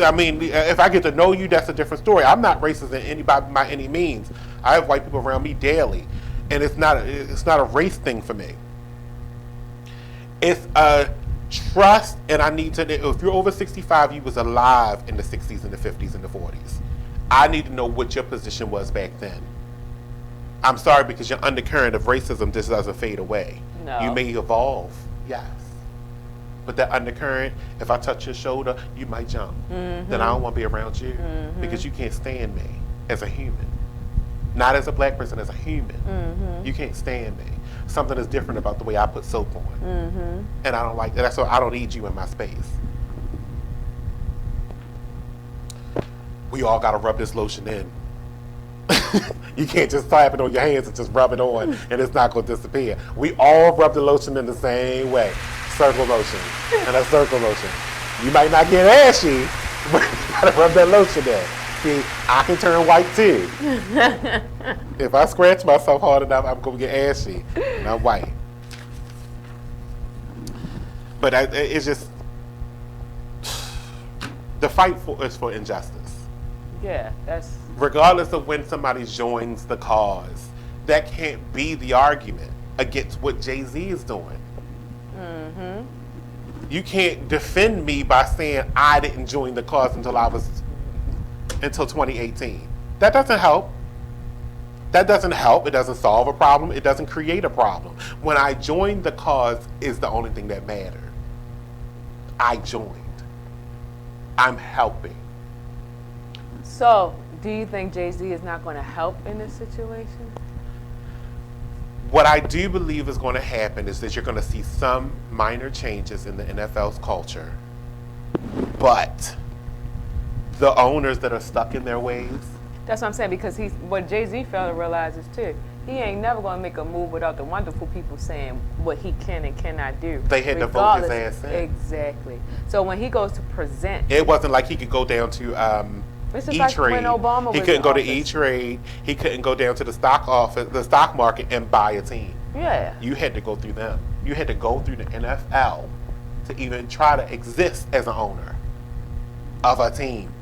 I mean, if I get to know you, that's a different story. I'm not racist in anybody by any means. I have white people around me daily, and it's not a race thing for me. It's a trust, and I need to. If you're over 65, you was alive in the 60s and the 50s and the 40s. I need to know what your position was back then. I'm sorry, because your undercurrent of racism just doesn't fade away. No. You may evolve, yes. But that undercurrent, if I touch your shoulder, you might jump. Mm-hmm. Then I don't want to be around you because you can't stand me as a human. Not as a black person, as a human. Mm-hmm. You can't stand me. Something is different about the way I put soap on. Mm-hmm. And I don't like that. That's why I don't need you in my space. We all got to rub this lotion in. You can't just slap it on your hands and just rub it on and it's not going to disappear. We all rub the lotion in the same way. Circle motion and a circle motion. You might not get ashy, but you got to rub that lotion in. See, I can turn white too. If I scratch myself hard enough, I'm going to get ashy, not white. But it's just, the fight is for injustice. Yeah, that's... Regardless of when somebody joins the cause, that can't be the argument against what Jay-Z is doing. Mm-hmm. You can't defend me by saying I didn't join the cause until 2018. That doesn't help. That doesn't help. It doesn't solve a problem. It doesn't create a problem. When I joined the cause is the only thing that mattered. I joined. I'm helping. So, do you think Jay-Z is not going to help in this situation? What I do believe is going to happen is that you're going to see some minor changes in the NFL's culture, but the owners that are stuck in their ways. That's what I'm saying, because what Jay-Z failed to realize is too, he ain't never going to make a move without the wonderful people saying what he can and cannot do. They had to vote his ass in. Exactly. So when he goes to present, it wasn't like he could go down to E-Trade. When Obama He was couldn't in go to office. E-Trade. He couldn't go down to the stock market and buy a team. Yeah. You had to go through them. You had to go through the NFL to even try to exist as an owner of a team.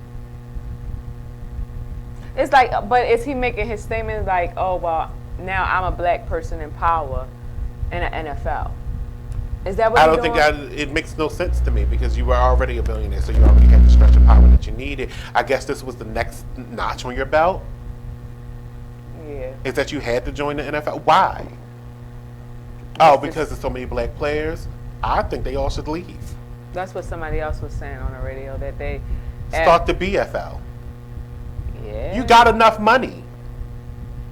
It's like, but is he making his statement like, oh, well, now I'm a black person in power in the NFL? Is that what I don't think that it makes no sense to me because you were already a billionaire, so you already had the stretch of power that you needed. I guess this was the next notch on your belt. Yeah. Is that you had to join the NFL? Why? Oh, because there's so many black players? I think they all should leave. That's what somebody else was saying on the radio, that they Start the BFL. Yeah. You got enough money.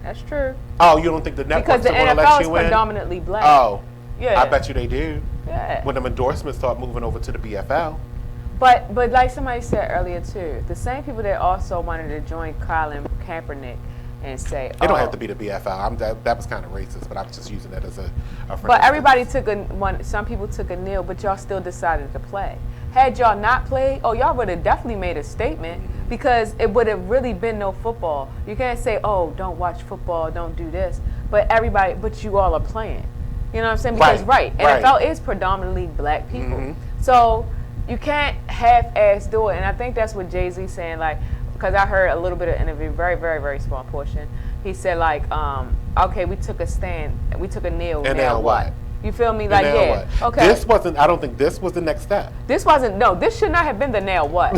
That's true. Oh, you don't think the networks Because the want to let NFL is you in? predominantly black. Oh, yeah. I bet you they do. Yeah. When them endorsements start moving over to the BFL. But like somebody said earlier too, the same people that also wanted to join Colin Kaepernick and say, It don't have to be the BFL. That was kind of racist, but I was just using that as a But everybody took some people took a kneel, but y'all still decided to play. Had y'all not played, y'all would have definitely made a statement because it would have really been no football. You can't say, oh, don't watch football, don't do this. But you all are playing. You know what I'm saying? Because NFL is predominantly black people. Mm-hmm. So you can't half-ass do it. And I think that's what Jay-Z's saying, like, because I heard a little bit of interview, very, very, very small portion. He said, like, okay, we took a stand, we took a kneel, and now what? You feel me? Like, yeah. What? Okay. I don't think this was the next step. This should not have been the now what?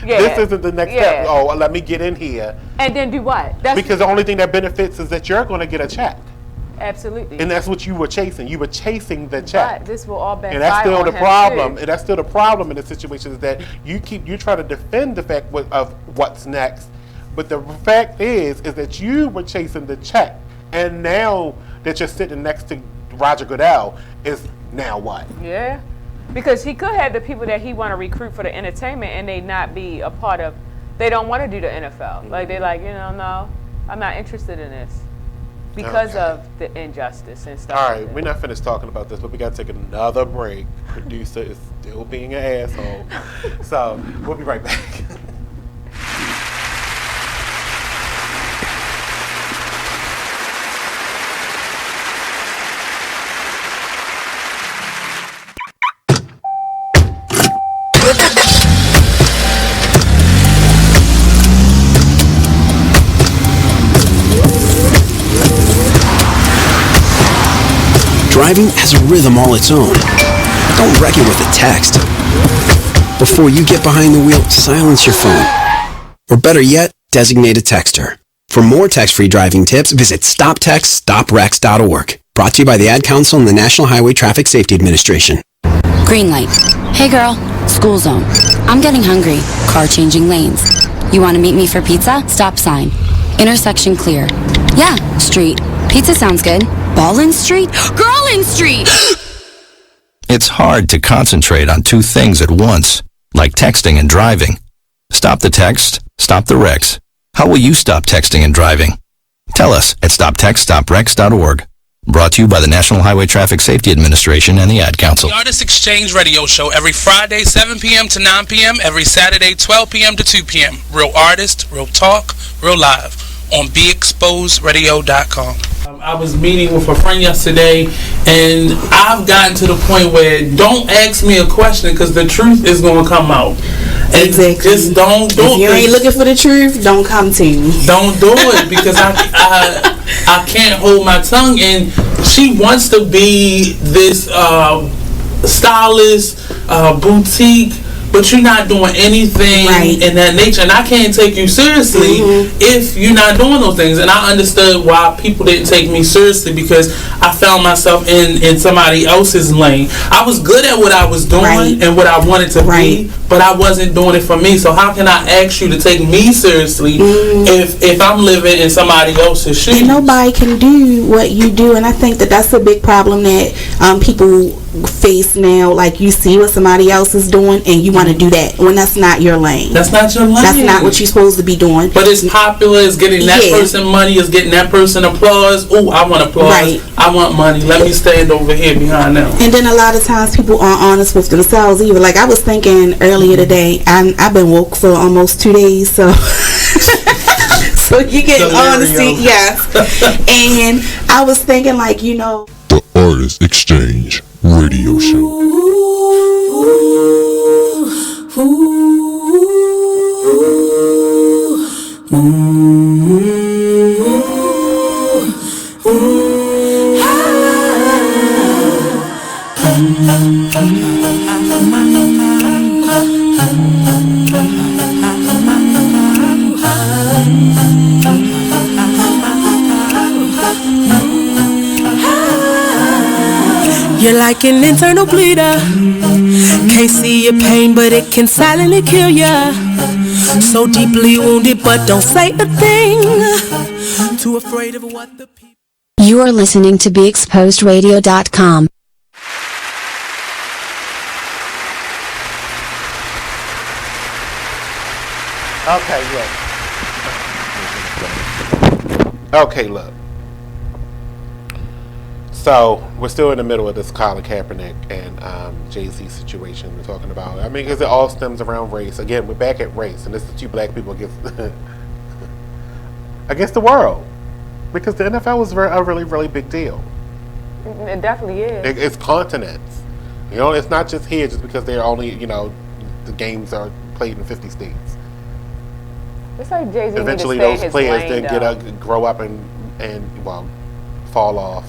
Yeah. This isn't the next step. Oh, let me get in here. And then do what? Because the only thing that benefits is that you're going to get a check. Absolutely. And that's what you were chasing. You were chasing the check. But this will all backfire. And that's still on the him problem. too. And that's still the problem in the situation is that you try to defend the fact of what's next. But the fact is that you were chasing the check. And now that you're sitting next to Roger Goodell, is now what? Yeah. Because he could have the people that he want to recruit for the entertainment and they not be a part of, they don't want to do the NFL. Like, they're like, no, I'm not interested in this. Because of the injustice and stuff. All right, we're not finished talking about this, but we got to take another break. Producer is still being an asshole. So we'll be right back. Driving has a rhythm all its own. Don't wreck it with a text. Before you get behind the wheel, silence your phone. Or better yet, designate a texter. For more text-free driving tips, visit stoptextstoprex.org. Brought to you by the Ad Council and the National Highway Traffic Safety Administration. Green light. Hey girl, school zone. I'm getting hungry. Car changing lanes. You want to meet me for pizza? Stop sign. Intersection clear. Yeah, street. Pizza sounds good. Ballin Street? Girlin Street! It's hard to concentrate on two things at once, like texting and driving. Stop the text, stop the wrecks. How will you stop texting and driving? Tell us at stoptextstoprex.org. Brought to you by the National Highway Traffic Safety Administration and the Ad Council. The Artist Exchange Radio Show every Friday, 7 p.m. to 9 p.m., every Saturday, 12 p.m. to 2 p.m. Real artist, real talk, real live on BeExposedRadio.com. I was meeting with a friend yesterday, and I've gotten to the point where don't ask me a question because the truth is going to come out. Exactly. Just don't do it. If you ain't looking for the truth, don't come to me. Don't do it because I can't hold my tongue. And she wants to be this stylist, boutique, but you're not doing anything in that nature, and I can't take you seriously if you're not doing those things. And I understood why people didn't take me seriously because I found myself in somebody else's lane. I was good at what I was doing and what I wanted to be, but I wasn't doing it for me. So how can I ask you to take me seriously if I'm living in somebody else's shoes? And nobody can do what you do, and I think that that's a big problem that people face now. Like, you see what somebody else is doing and you want to do that when that's not your lane. That's not your lane. That's not what you're supposed to be doing. But it's popular. It's getting that person money. It's getting that person applause. Oh, I want applause. I want money. Let me stand over here behind them. And then a lot of times people aren't honest with themselves either. Like, I was thinking earlier today, I've been woke for almost 2 days, so so you get honesty, yes. And I was thinking, like, you know, The Artist Exchange Radio Show. You're like an internal bleeder. Can't see your pain, but it can silently kill ya. So deeply wounded, but don't say a thing. Too afraid of what the people. You are listening to BeExposedRadio.com. Okay, look. So we're still in the middle of this Colin Kaepernick and Jay-Z situation we're talking about. I mean, because it all stems around race. Again, we're back at race, and this is two black people against against the world, because the NFL was a really, really big deal. It definitely is. It's continents. You know, it's not just here just because they're only, you know, the games are played in 50 states. It's like Jay-Z Eventually, need to stay those in his players lane, then grow up and well, fall off,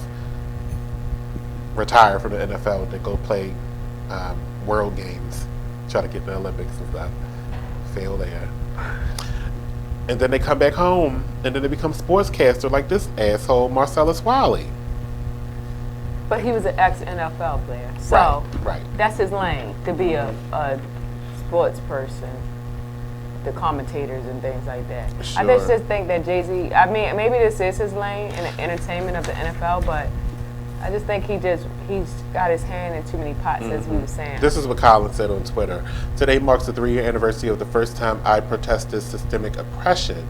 retire from the NFL, and then go play world games, try to get the Olympics and stuff, fail there. And then they come back home, and then they become sportscaster like this asshole Marcellus Smiley. But he was an ex-NFL player, so right. That's his lane, to be a sports person, the commentators and things like that. Sure. I just think that Jay-Z, I mean, maybe this is his lane in the entertainment of the NFL, but I just think he's got his hand in too many pots, as we were saying. This is what Colin said on Twitter. Today marks the 3-year anniversary of the first time I protested systemic oppression.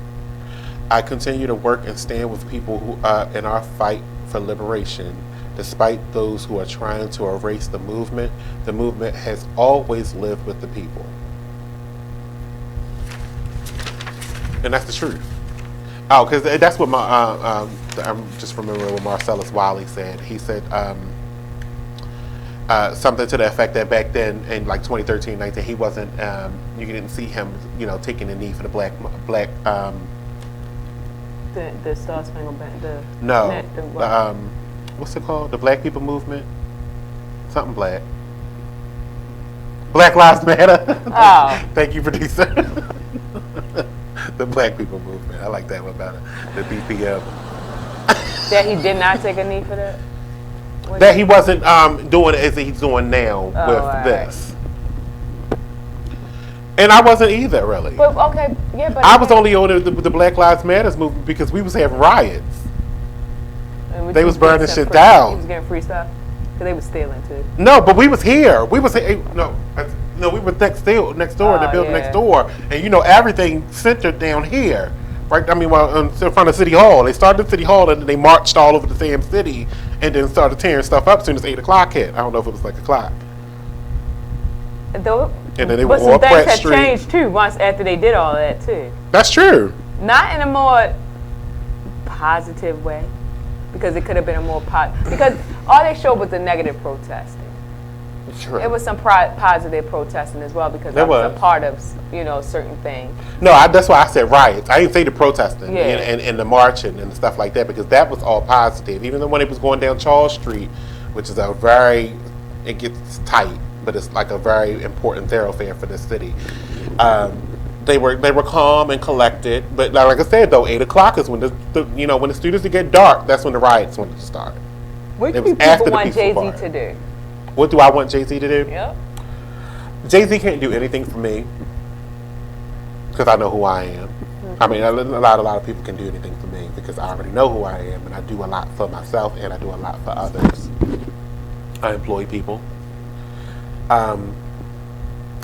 I continue to work and stand with people who in our fight for liberation. Despite those who are trying to erase the movement has always lived with the people. And that's the truth. Oh, because that's what I'm just remembering what Marcellus Wiley said. He said something to the effect that back then in like 2013, 19, he wasn't. You didn't see him, you know, taking the knee for the black. The Star Spangled Banner. What's it called? The Black People Movement. Something black. Black Lives Matter. Oh. Thank you, producer. The Black People Movement. I like that one better. The BPM. That he did not take a knee for that? That he wasn't doing it as he's doing now with this. And I wasn't either, really. But okay, yeah, but I was only on the Black Lives Matter movement because we was having riots. They was burning shit down. He was getting free stuff because they was stealing too. No, but we was here. We was we were next door in the building next door, and you know everything centered down here. Right? I mean, well, in front of City Hall. They started at City Hall and then they marched all over the damn city and then started tearing stuff up as soon as 8 o'clock hit. I don't know if it was like o'clock. Though, And then they but were some all things Pratt had Street. changed too once after they did all that too. That's true. Not in a more positive way, because it could have been a more because all they showed was the negative protesting. True. It was some positive protesting as well, because I was a part of certain things. No, that's why I said riots. I didn't say the protesting Yeah. and the marching and stuff like that, because that was all positive. Even when it was going down Charles Street, which is it gets tight, but it's like a very important thoroughfare for the city. They were calm and collected, but like I said, though, 8 o'clock is when when the students get dark. That's when the riots wanted to start. What It do was people after the want peaceful Jay-Z part. to do? What do I want Jay-Z to do? Yep. Jay-Z can't do anything for me because I know who I am. I mean, a lot of people can do anything for me because I already know who I am, and I do a lot for myself and I do a lot for others. I employ people.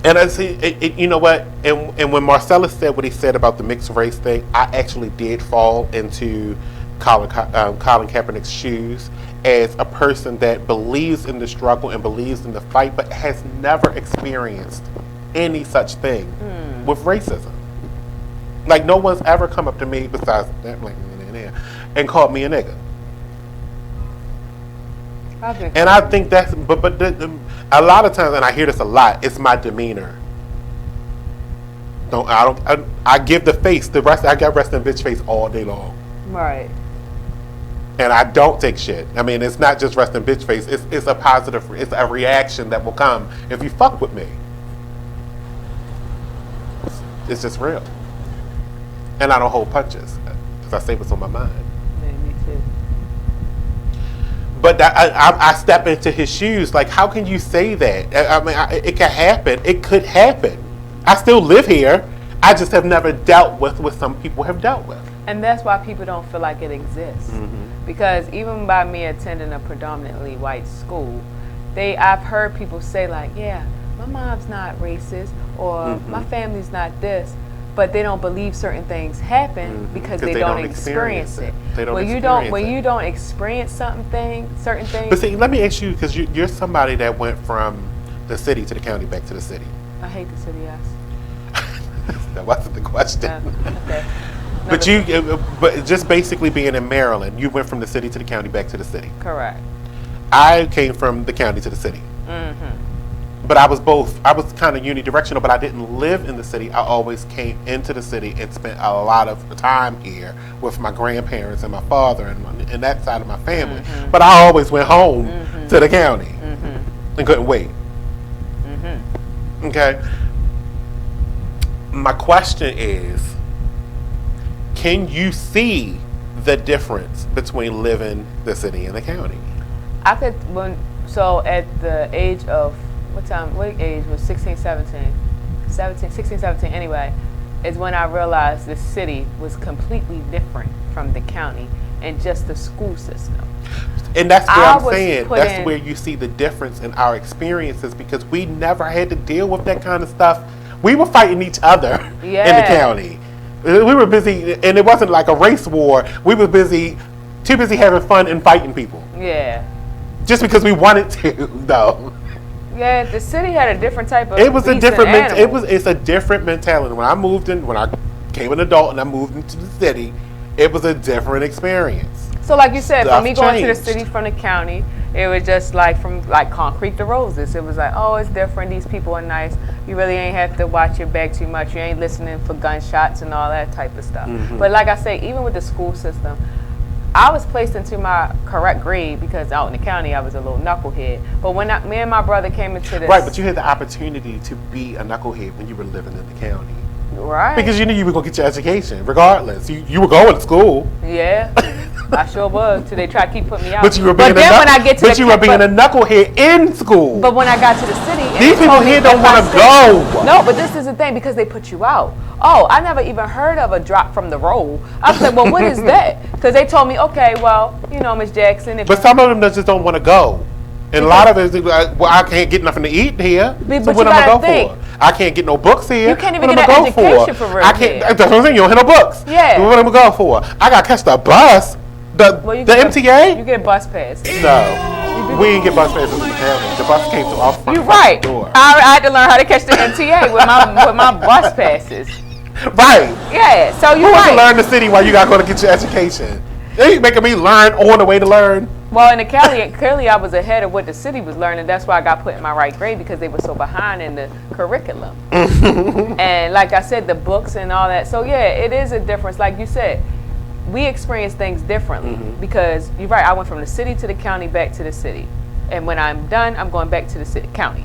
And I see, you know what? And when Marcellus said what he said about the mixed race thing, I actually did fall into Colin Kaepernick's shoes as a person that believes in the struggle and believes in the fight, but has never experienced any such thing with racism. Like, no one's ever come up to me besides that black man there and called me a nigga. And I think that's, but a lot of times, and I hear this a lot, it's my demeanor. I give the face, I got resting bitch face all day long. Right. And I don't take shit. I mean, it's not just resting bitch face, it's a positive, it's a reaction that will come if you fuck with me. It's just real. And I don't hold punches, because I say what's on my mind. Me too. But I step into his shoes. Like, how can you say that? I mean, it can happen. It could happen. I still live here. I just have never dealt with what some people have dealt with. And that's why people don't feel like it exists. Because even by me attending a predominantly white school, I've heard people say like, yeah, my mom's not racist, or my family's not this. But they don't believe certain things happen because they don't experience it. When you don't experience certain things. But see, let me ask you, because you're somebody that went from the city to the county back to the city. I hate the city, yes. That wasn't the question. Okay. But just basically being in Maryland, you went from the city to the county back to the city. Correct. I came from the county to the city. But I was kind of unidirectional, but I didn't live in the city. I always came into the city and spent a lot of time here with my grandparents and my father and that side of my family. But I always went home to the county and couldn't wait. Okay? My question is, can you see the difference between living the city and the county? I could, at the age of, what age was 16, 17? 16, 17 anyway, is when I realized the city was completely different from the county and just the school system. And that's what I'm saying. That's where you see the difference in our experiences, because we never had to deal with that kind of stuff. We were fighting each other in the county. We were busy, and it wasn't like a race war. We were too busy having fun and fighting people. Yeah. Just because we wanted to, though. Yeah, the city had a different type of. It was a different. It's a different mentality. When I became an adult and I moved into the city, it was a different experience. So, like you said, Stuff for me going to the changed. city from the county, it was just like from concrete to roses. It was like, oh, it's different. These people are nice. You really ain't have to watch your back too much. You ain't listening for gunshots and all that type of stuff. But like I say, even with the school system, I was placed into my correct grade because out in the county I was a little knucklehead. But when me and my brother came into this, Right, but you had the opportunity to be a knucklehead when you were living in the county. Right. Because you knew you were going to get your education, regardless. You were going to school. Yeah, I sure was. Till they try to keep putting me out. But you were being when I get to you were being a knucklehead in school. But when I got to the city, These people here don't want to go. No, but this is the thing, because they put you out. Oh, I never even heard of a drop from the roll. I was like, well, what is that? Because they told me, okay, well, Miss Jackson. But some of them just don't want to go. And a lot of it is like, well, I can't get nothing to eat here. But so you what am I gotta going to go think, for? I can't get no books here. You can't even What get am I an going education for real I can't. here. That's what I'm saying. You don't hit no books. Yeah. What am I going for? I got to catch the bus. The MTA. You get a bus pass. No, we didn't get bus passes in the county. The bus came to our front You're right. door. I had to learn how to catch the MTA with my bus passes. Right. Yeah. So you're Who wants right. to learn the city while you got to go to get your education? They ain't making me learn on the way to learn. Well, in the Cali, clearly I was ahead of what the city was learning. That's why I got put in my right grade, because they were so behind in the curriculum. And like I said, the books and all that. So yeah, it is a difference. Like you said, we experience things differently because you're right. I went from the city to the county, back to the city. And when I'm done, I'm going back to the city, county.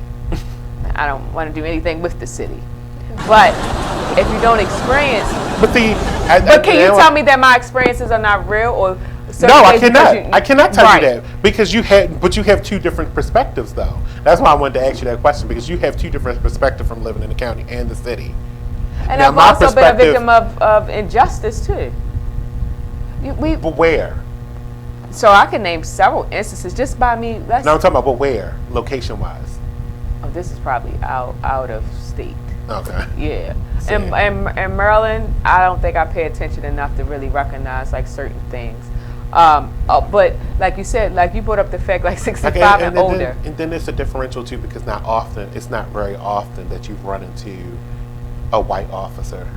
I don't want to do anything with the city. But if you don't experience, but can you tell me that my experiences are not real, or no? I cannot. I cannot tell right. you that because you have two different perspectives, though. That's why I wanted to ask you that question, because you have two different perspectives from living in the county and the city. And now, I've also been a victim of injustice too. But where? So I can name several instances just by me. No, I'm talking about, but where, location-wise? Oh, this is probably out of state. Okay. Yeah. In Maryland, I don't think I pay attention enough to really recognize like certain things. But like you said, like you brought up the fact like 65 and older. And then there's a differential too, because it's not very often that you run into a white officer.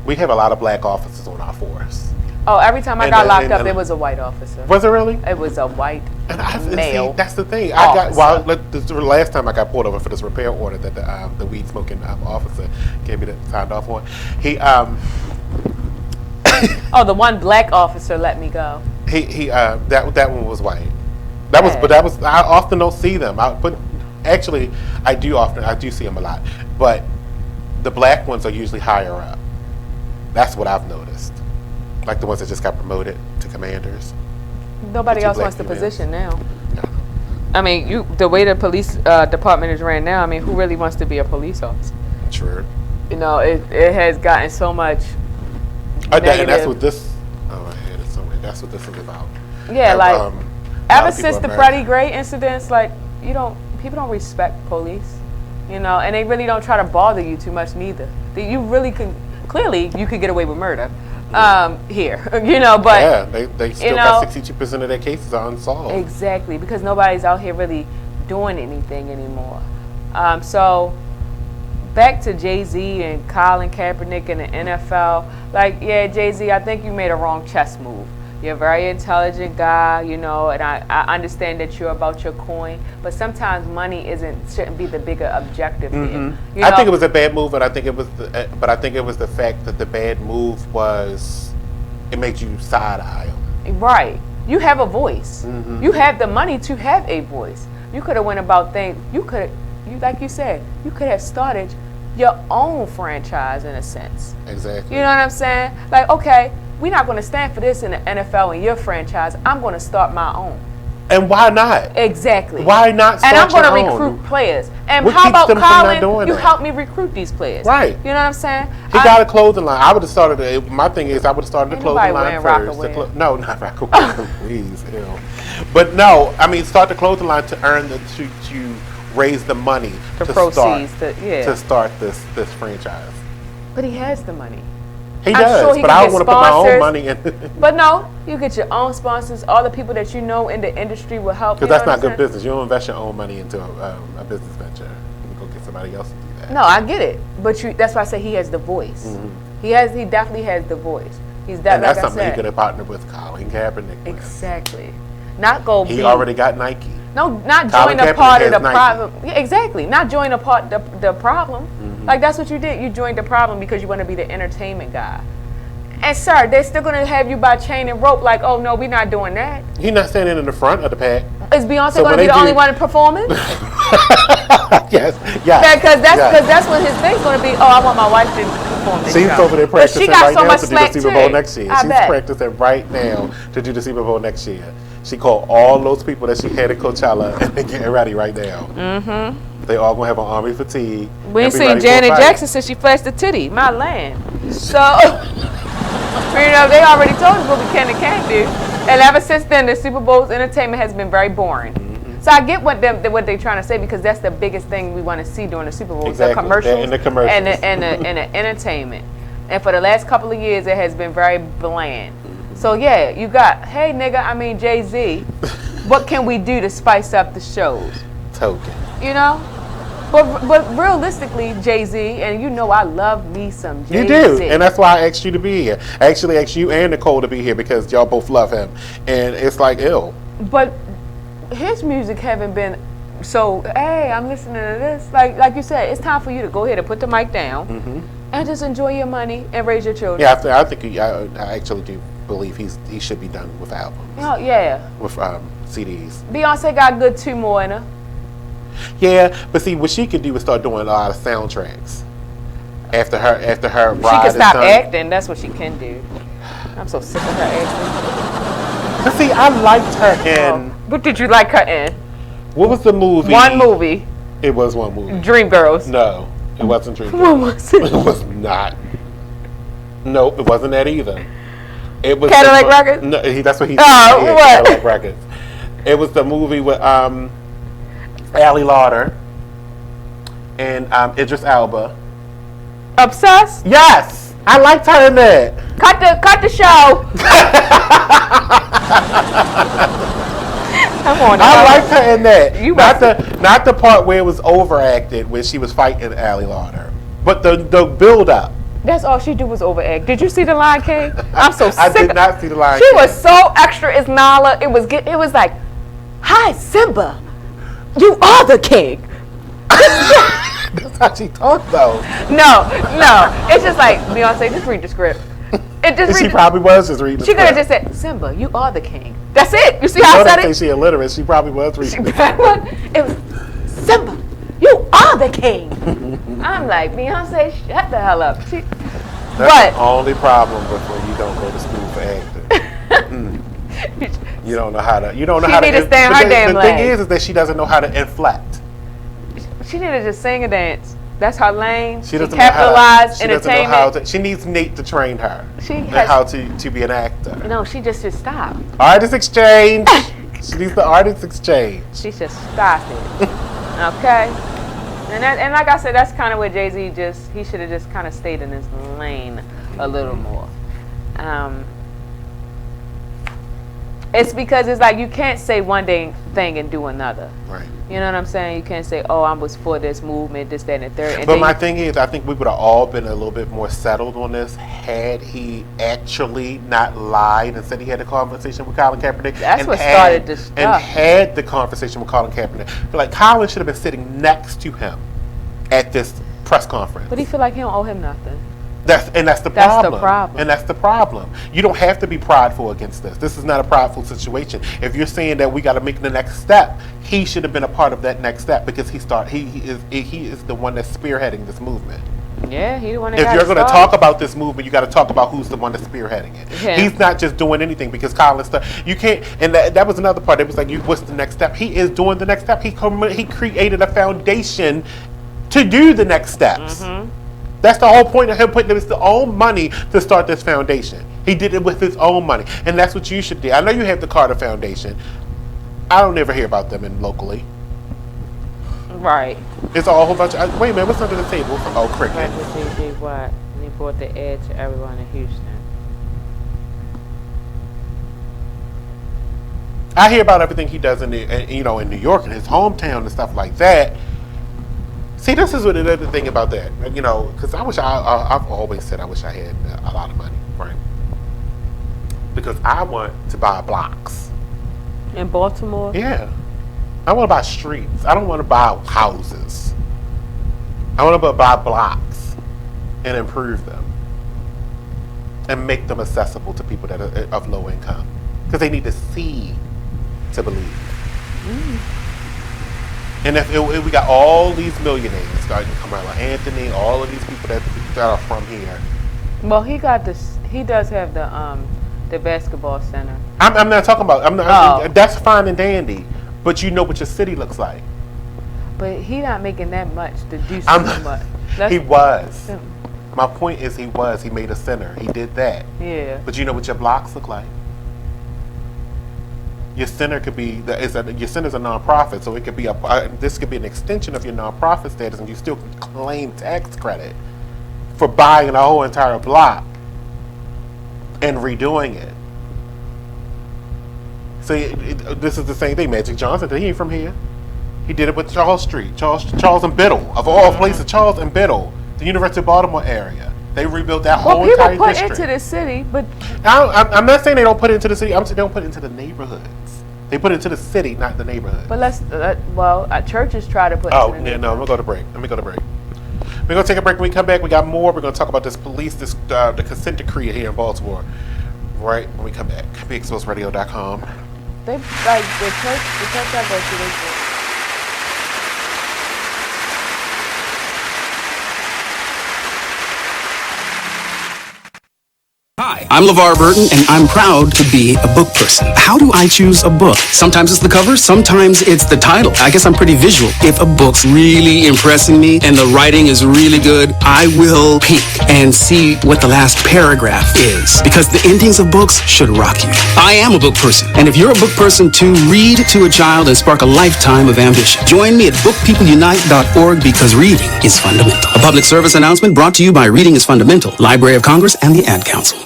We have a lot of black officers on our force. Oh, every time I got locked up, there was a white officer. Was it really? It was a white male. See, that's the thing. The last time I got pulled over for this repair order that the weed smoking officer gave me that signed off on. He oh, the one black officer let me go. That one was white. I often don't see them. But actually, I do see them a lot. But the black ones are usually higher up. That's what I've noticed. Like the ones that just got promoted to commanders. Nobody else wants the position now. I mean, the way the police department is ran now, I mean, who really wants to be a police officer? True. You know, it has gotten so much negative. And that's what this. Oh, I had it somewhere. That's what this is about. Yeah, ever since the Freddie Gray incidents, people don't respect police. You know, and they really don't try to bother you too much neither. You really could you could get away with murder. Here, you know, but yeah, they still got 62% of their cases are unsolved. Exactly, because nobody's out here really doing anything anymore. So back to Jay-Z and Colin Kaepernick and the NFL. Like, yeah, Jay-Z, I think you made a wrong chess move. You're a very intelligent guy, you know, and I understand that you're about your coin, but sometimes money shouldn't be the bigger objective here. You know? I think it was a bad move, but I think it was the fact that the bad move was it made you side eye them. Right. You have a voice. You have the money to have a voice. You could have went about things. Like you said, you could have started your own franchise in a sense. Exactly. You know what I'm saying? Like, okay, we're not going to stand for this in the NFL and your franchise. I'm going to start my own. And why not? Exactly. Why not start your own? And I'm going to recruit players. And how about Colin? You help me recruit these players. Right. You know what I'm saying? He got a clothing line. I would have started. My thing is, I would have started the clothing line first. No, not Rockaway. Please, ew. But no, I mean, start the clothing line to earn to raise the money to proceeds to start this franchise. But he has the money. He does, but I don't want to put my own money in. But no, you get your own sponsors. All the people that you know in the industry will help. Because that's not good business. You don't invest your own money into a business venture. You go get somebody else to do that. No, I get it, but that's why I say he has the voice. He definitely has the voice. And that's something he could have partnered with Colin Kaepernick. Exactly. Not go. He already got Nike. No, not join a part of the problem. Yeah, exactly. Not join a part the problem. Like that's what you did. You joined the problem because you want to be the entertainment guy. And sir, they're still gonna have you by chain and rope. Like, oh no, we're not doing that. He's not standing in the front of the pack. Is Beyonce gonna be the only one performing? Yes. Because that's what his thing's gonna be. Oh, I want my wife to perform this She's show. over there practicing right now to do the Super Bowl next year. She's practicing right now to do the Super Bowl next year. She called all those people that she had at Coachella and they're getting ready right now. They all gonna have an army fatigue. We ain't seen Janet Jackson since she flashed the titty. My land. So, you know, they already told us what we can and can't do. And ever since then, the Super Bowl's entertainment has been very boring. So I get what they're trying to say, because that's the biggest thing we want to see during the Super Bowl. Exactly. The commercials, And the commercials. and the entertainment. And for the last couple of years, it has been very bland. So yeah, you got, hey nigga, I mean Jay-Z, what can we do to spice up the shows? Token. You know? But realistically, Jay-Z, and you know I love me some Jay-Z. You do, and that's why I asked you to be here. I actually asked you and Nicole to be here because y'all both love him, and it's like ill. But his music haven't been so. Hey, I'm listening to this. Like you said, it's time for you to go ahead and put the mic down and just enjoy your money and raise your children. Yeah, I think I actually do believe he should be done with albums. Oh, yeah. With CDs. Beyonce got good 2 more in her. Yeah, but see, what she could do is start doing a lot of soundtracks. After her She ride can is stop done. acting. That's what she can do. I'm so sick of her acting. But see, I liked her in. What did you like her in? What was the movie? One movie. It was one movie. Dreamgirls. No, it wasn't Dreamgirls. What was it? It was not. Nope, it wasn't that either. It was Cadillac Records? No, that's what he said. Oh, Yeah, what? Cadillac Records. It was the movie with Ali Lauder and Idris Elba. Obsessed? Yes, I liked her in that. Cut the show. Come on. I liked her in that. You not the part where it was overacted, where she was fighting Ali Lauder, but the build up. That's all she do was overact. Did you see The Lion King? I'm so sick. I did not see The Lion She King. was so extra as Nala. It was like, hi Simba, you are the king. That's how she talked though. No. It's just like, Beyonce, just read the script. She probably was just reading the She could have script. just said, Simba, you are the king. That's it. You see how I Don't said say it? she illiterate. She probably was reading the script. It was, Simba, you are the king. I'm like, Beyonce, shut the hell up. That's the only problem before you don't go to school for acting. You don't know how to. You don't know She how to. need to stay in her damn The lane. thing is that she doesn't know how to inflect. She need to just sing and dance. That's her lane. She She doesn't capitalized know how. She doesn't know how entertainment. to. She needs Nate to train her. She and has- how to be an actor. No, she just should stop. Artist exchange. She needs the artist exchange. She should stop it. Okay? And like I said, that's kind of where Jay-Z he should have just kind of stayed in his lane a little more. It's because it's like you can't say one thing and do another. Right. You know what I'm saying? You can't say, oh, I was for this movement, this, that, and the third. And But then my thing is, I think we would have all been a little bit more settled on this had he actually not lied and said he had a conversation with Colin Kaepernick. That's and what started this And stuff. had the conversation with Colin Kaepernick. Like, Colin should have been sitting next to him at this press conference. But he feel like he don't owe him nothing. That's the That's the problem. problem. And that's the problem. You don't have to be prideful against this. This is not a prideful situation. If you're saying that we got to make the next step, he should have been a part of that next step because he is the one that's spearheading this movement. Yeah, he the one that If got you're it going to started. talk about this movement, you got to talk about who's the one that's spearheading it. Yeah. He's not just doing anything because Colin you can't. And that was another part. It was like, what's the next step? He is doing the next step. He created a foundation to do the next steps. Mm-hmm. That's the whole point of him putting his own money to start this foundation. He did it with his own money, and that's what you should do. I know you have the Carter Foundation. I don't ever hear about them locally. Right. It's a whole bunch of. Wait a minute, what's under the table? Oh, cricket. Right with Jay-Z Watt, and he brought the air to everyone in Houston. I hear about everything he does in New York and his hometown and stuff like that. See, this is what another thing about that, because I've always said I wish I had a lot of money, right? Because I want to buy blocks. In Baltimore? Yeah. I want to buy streets. I don't want to buy houses. I want to buy blocks and improve them and make them accessible to people that are of low income because they need to see to believe. And if we got all these millionaires starting to come out, like Anthony, all of these people that are from here. Well, he does have the basketball center. I'm not talking about. That's fine and dandy, but you know what your city looks like. But he not making that much to do so much. He was. My point is, he made a center. He did that. Yeah. But you know what your blocks look like. Your center could be your center's a nonprofit, so it could be this could be an extension of your nonprofit status, and you still can claim tax credit for buying a whole entire block and redoing it. So this is the same thing. Magic Johnson, he ain't from here. He did it with Charles Street, Charles and Biddle, of all places, Charles and Biddle, the University of Baltimore area. They rebuilt that whole entire district. Well, people put into the city, but I'm not saying they don't put it into the city. I'm saying they don't put it into the neighborhoods. They put it into the city, not the neighborhood. But churches try to put. Oh, no, I'm gonna go to break. Let me go to break. We're gonna take a break. When we come back, we got more. We're gonna talk about this the consent decree here in Baltimore. Right when we come back, BigExposedRadio.com. They like the church I go to. They Hi, I'm LeVar Burton, and I'm proud to be a book person. How do I choose a book? Sometimes it's the cover, sometimes it's the title. I guess I'm pretty visual. If a book's really impressing me and the writing is really good, I will peek and see what the last paragraph is, because the endings of books should rock you. I am a book person, and if you're a book person too, read to a child and spark a lifetime of ambition. Join me at bookpeopleunite.org, because reading is fundamental. A public service announcement brought to you by Reading is Fundamental, Library of Congress, and the Ad Council.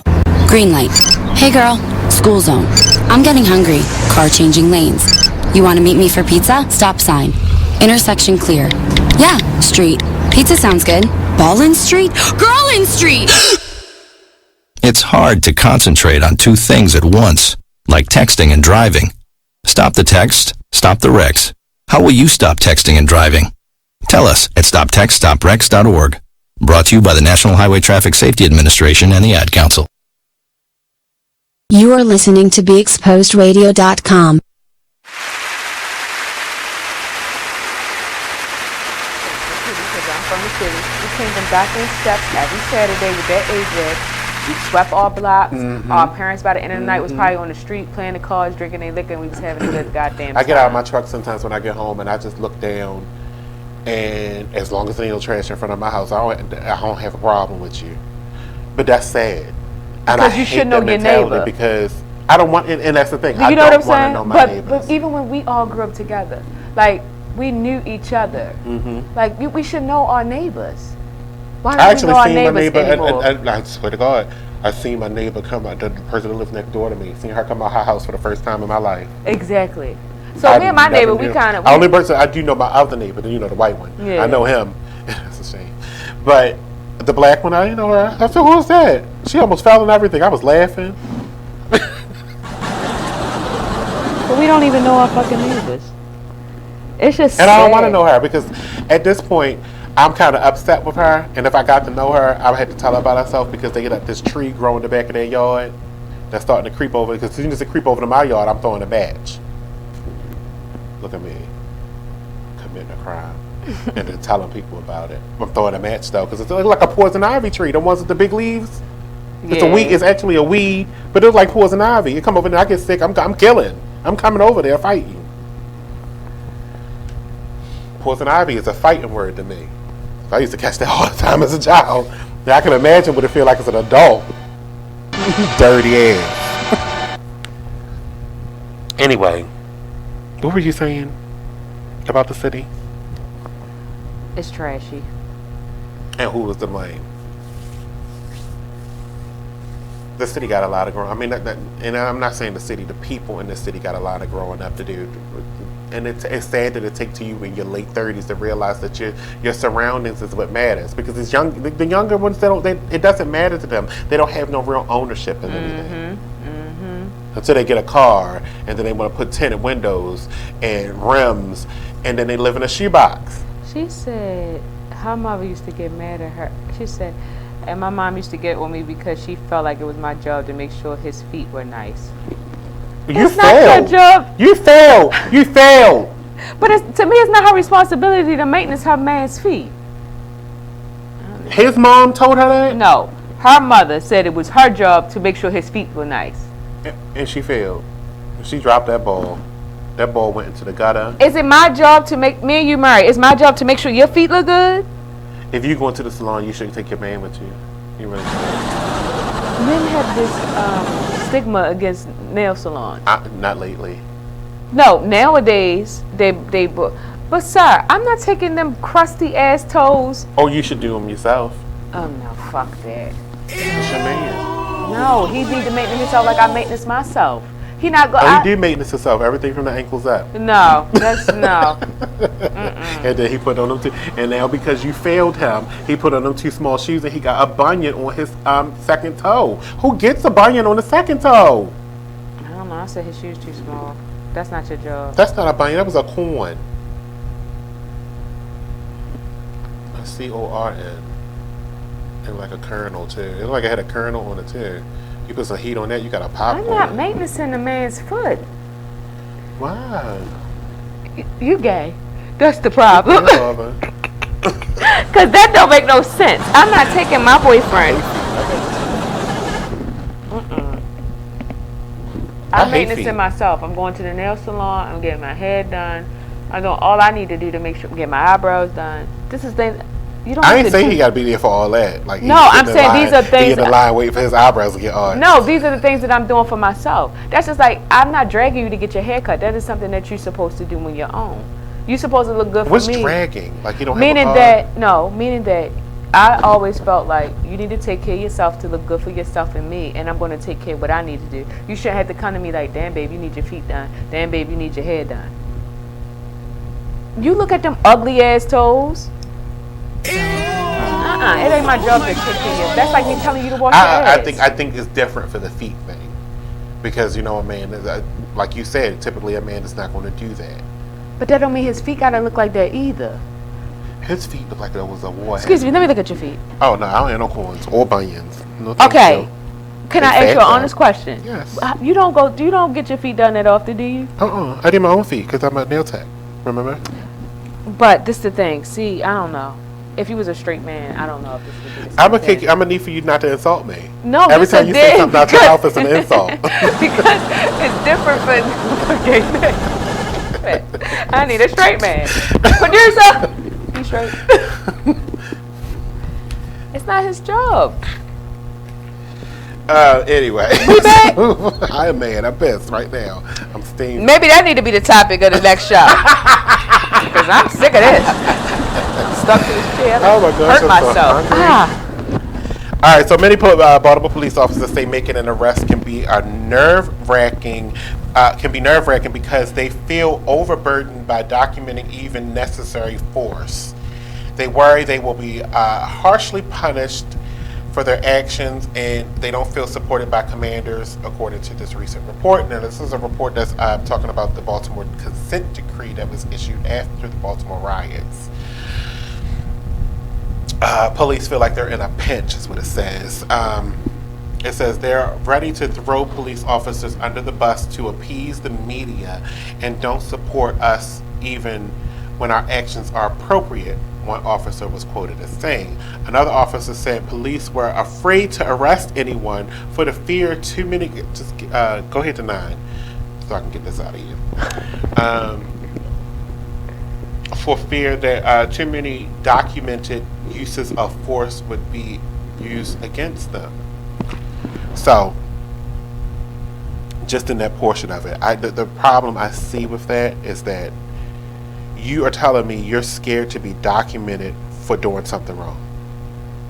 Green light. Hey girl, school zone. I'm getting hungry. Car changing lanes. You want to meet me for pizza? Stop sign. Intersection clear. Yeah, street. Pizza sounds good. Ballin Street? Girlin Street! It's hard to concentrate on two things at once, like texting and driving. Stop the text, stop the wrecks. How will you stop texting and driving? Tell us at stoptextstopwrecks.org. Brought to you by the National Highway Traffic Safety Administration and the Ad Council. You are listening to BeExposedRadio.com. Because I'm from the city. We came from Doctor Steps every Saturday with that AJ. We swept our blocks. Our parents by the end of the night was probably on the street playing the cards, drinking their liquor, and we was having a good goddamn time. I get out of my truck sometimes when I get home, and I just look down, and as long as there ain't no trash in front of my house, I don't have a problem with you. But that's sad. And because you should know your neighbor. Because I don't want, and that's the thing. You know what I'm saying? But even when we all grew up together, like we knew each other. Like we should know our neighbors. Why don't we know our neighbors anymore? I swear to God, I seen my neighbor come out. The person that lives next door to me, seen her come out her house for the first time in my life. Exactly. So me and my neighbor, we kind of. Only person I do know my other neighbor, the white one. Yeah. I know him. That's a shame. But the black one, I didn't know her. I said, "Who's that?" She almost fell and everything. I was laughing. But we don't even know our fucking neighbors. It's just and sad. I don't want to know her because at this point, I'm kind of upset with her. And if I got to know her, I would have to tell her about herself because they got this tree growing in the back of their yard that's starting to creep over. Because as soon as it creep over to my yard, I'm throwing a match. Look at me, committing a crime. And then telling people about it. I'm throwing a match though, because it's like a poison ivy tree. The ones with the big leaves. It's a weed. It's actually a weed, but it's like poison ivy. You come over there, I get sick. I'm killing. I'm coming over there fighting. Poison ivy is a fighting word to me. I used to catch that all the time as a child. Now I can imagine what it feels like as an adult. Dirty ass. Anyway, what were you saying about the city? It's trashy. And who was to blame? The city got a lot of growing. I mean, and I'm not saying the city. The people in the city got a lot of growing up to do. And it's sad that it takes to you in your late 30s to realize that your surroundings is what matters. Because it's the younger ones, it doesn't matter to them. They don't have no real ownership in anything. Until they get a car, and then they want to put tinted windows and rims, and then they live in a shoebox. She said her mother used to get mad at her. She said, and my mom used to get on me because she felt like it was my job to make sure his feet were nice. It's not your job. You failed. You failed. But to me, it's not her responsibility to maintenance her man's feet. His mom told her that? No. Her mother said it was her job to make sure his feet were nice. And she failed. She dropped that ball. That ball went into the gutter. Is it my job to make me and you married? It's my job to make sure your feet look good? If you go into the salon, you shouldn't take your man with you. You really should. Men have this stigma against nail salons. Not lately. No, nowadays but sir, I'm not taking them crusty ass toes. Oh, you should do them yourself. Oh no, fuck that. It's your man. No, he need to maintenance himself like I maintenance myself. He not go. Oh, you do maintenance yourself. Everything from the ankles up. No, that's no. And then he put on them two. And now because you failed him, he put on them two small shoes and he got a bunion on his second toe. Who gets a bunion on the second toe? I don't know. I said his shoes too small. That's not your job. That's not a bunion. That was a corn. A C-O-R-N. And like a kernel too. It looked like it had a kernel on it too. You put some heat on that, you got a popcorn. I'm not maintaining a man's foot. Why? You gay. That's the problem. Whatever. Cause that don't make no sense. I'm not taking my boyfriend. I'm maintaining myself. I'm going to the nail salon. I'm getting my hair done. I'm doing all I need to do to make sure get my eyebrows done. This is things. You don't. I ain't saying he got to be there for all that. Like no, I'm saying these are things. He in the line waiting for his eyebrows to get on. No, these are the things that I'm doing for myself. That's just like I'm not dragging you to get your hair cut. That is something that you're supposed to do on your own. You're supposed to look good for me. What's dragging? Like you don't. Meaning have that meaning that I always felt like you need to take care of yourself to look good for yourself and me, and I'm going to take care of what I need to do. You shouldn't have to come to me like, damn, babe, you need your feet done. Damn, babe, you need your hair done. You look at them ugly ass toes. It ain't my job to take care of you. That's like me telling you to wash your ass. I think it's different for the feet thing, because you know a man is like you said. Typically, a man is not going to do that. But that don't mean his feet gotta look like that either. His feet look like there was a war. Excuse me, let me look at your feet. Oh no, I don't have no corns or bunions. No, okay, can I ask you an honest question? Yes. You don't get your feet done that often, do you? I did my own feet because I'm a nail tech. Remember? But this the thing. See, I don't know. If you was a straight man, I don't know if this would be the same I'm thing. gonna need for you not to insult me. No, every time you say something out your mouth is an insult. Because it's different for gay men. I need a straight man. Producer, he's straight. It's not his job. Anyway, we back. I'm mad. I'm pissed right now. I'm steaming. Maybe that need to be the topic of the next show. Because I'm sick of this. I'm stuck to this chair. Oh my gosh, hurt myself. All right. So many Baltimore police officers say making an arrest can be nerve-wracking. Because they feel overburdened by documenting even necessary force. They worry they will be harshly punished for their actions, and they don't feel supported by commanders, according to this recent report. Now, this is a report that's talking about the Baltimore consent decree that was issued after the Baltimore riots. Police feel like they're in a pinch, is what it says. It says they're ready to throw police officers under the bus to appease the media and don't support us even when our actions are appropriate, one officer was quoted as saying. Another officer said police were afraid to arrest anyone for the fear too many... Just go ahead to 9 so I can get this out of you. For fear that too many documented uses of force would be used against them. So, just in that portion of it, the problem I see with that is that you are telling me you're scared to be documented for doing something wrong.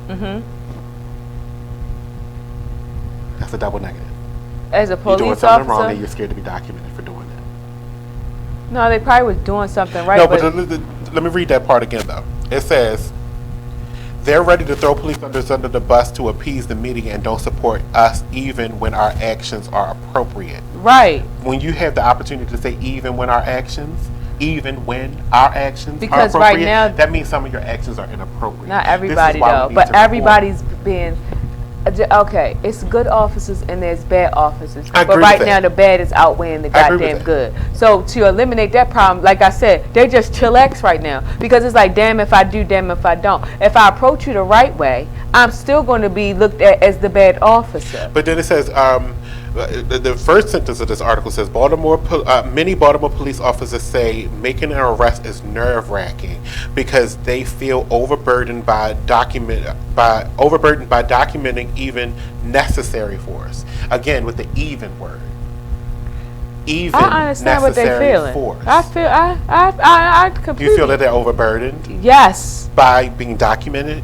Mm-hmm. That's a double negative. As a police officer? You're doing something wrong and you're scared to be documented for doing that. No, they probably was doing something right. No, but let me read that part again, though. It says... They're ready to throw police officers under the bus to appease the media and don't support us even when our actions are appropriate. Right. When you have the opportunity to say even when our actions are because appropriate, right now, that means some of your actions are inappropriate. Not everybody though, but everybody's being... Okay, it's good officers and there's bad officers. But right now the bad is outweighing the goddamn good. So to eliminate that problem, like I said, they're just chillax right now. Because it's like, damn if I do, damn if I don't. If I approach you the right way, I'm still going to be looked at as the bad officer. But then it says, the first sentence of this article says, many Baltimore police officers say making an arrest is nerve-wracking because they feel overburdened by documenting even necessary force. Again, with the even word. even I understand what they're necessary feeling. force. I completely. You feel that they're overburdened? Yes. By being documented?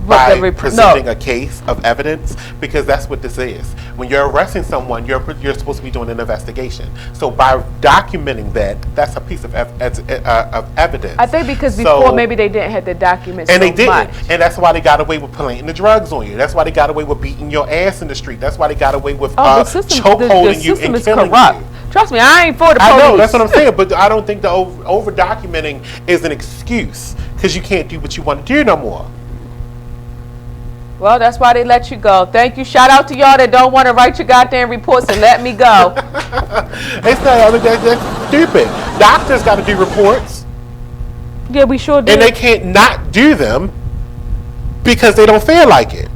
By presenting a case of evidence? Because that's what this is. When you're arresting someone, you're supposed to be doing an investigation. So by documenting that's a piece of evidence. I think because before maybe they didn't have the documents and so they didn't. much. And that's why they got away with planting the drugs on you. That's why they got away with beating your ass in the street. That's why they got away with chokeholding you and killing you. Trust me, I ain't for the police. I know, that's what I'm saying, but I don't think the over documenting is an excuse because you can't do what you want to do no more. Well, that's why they let you go. Thank you. Shout out to y'all that don't want to write your goddamn reports and let me go. It's not, I mean, that's stupid. Doctors got to do reports. Yeah, we sure do. And they can't not do them because they don't feel like it.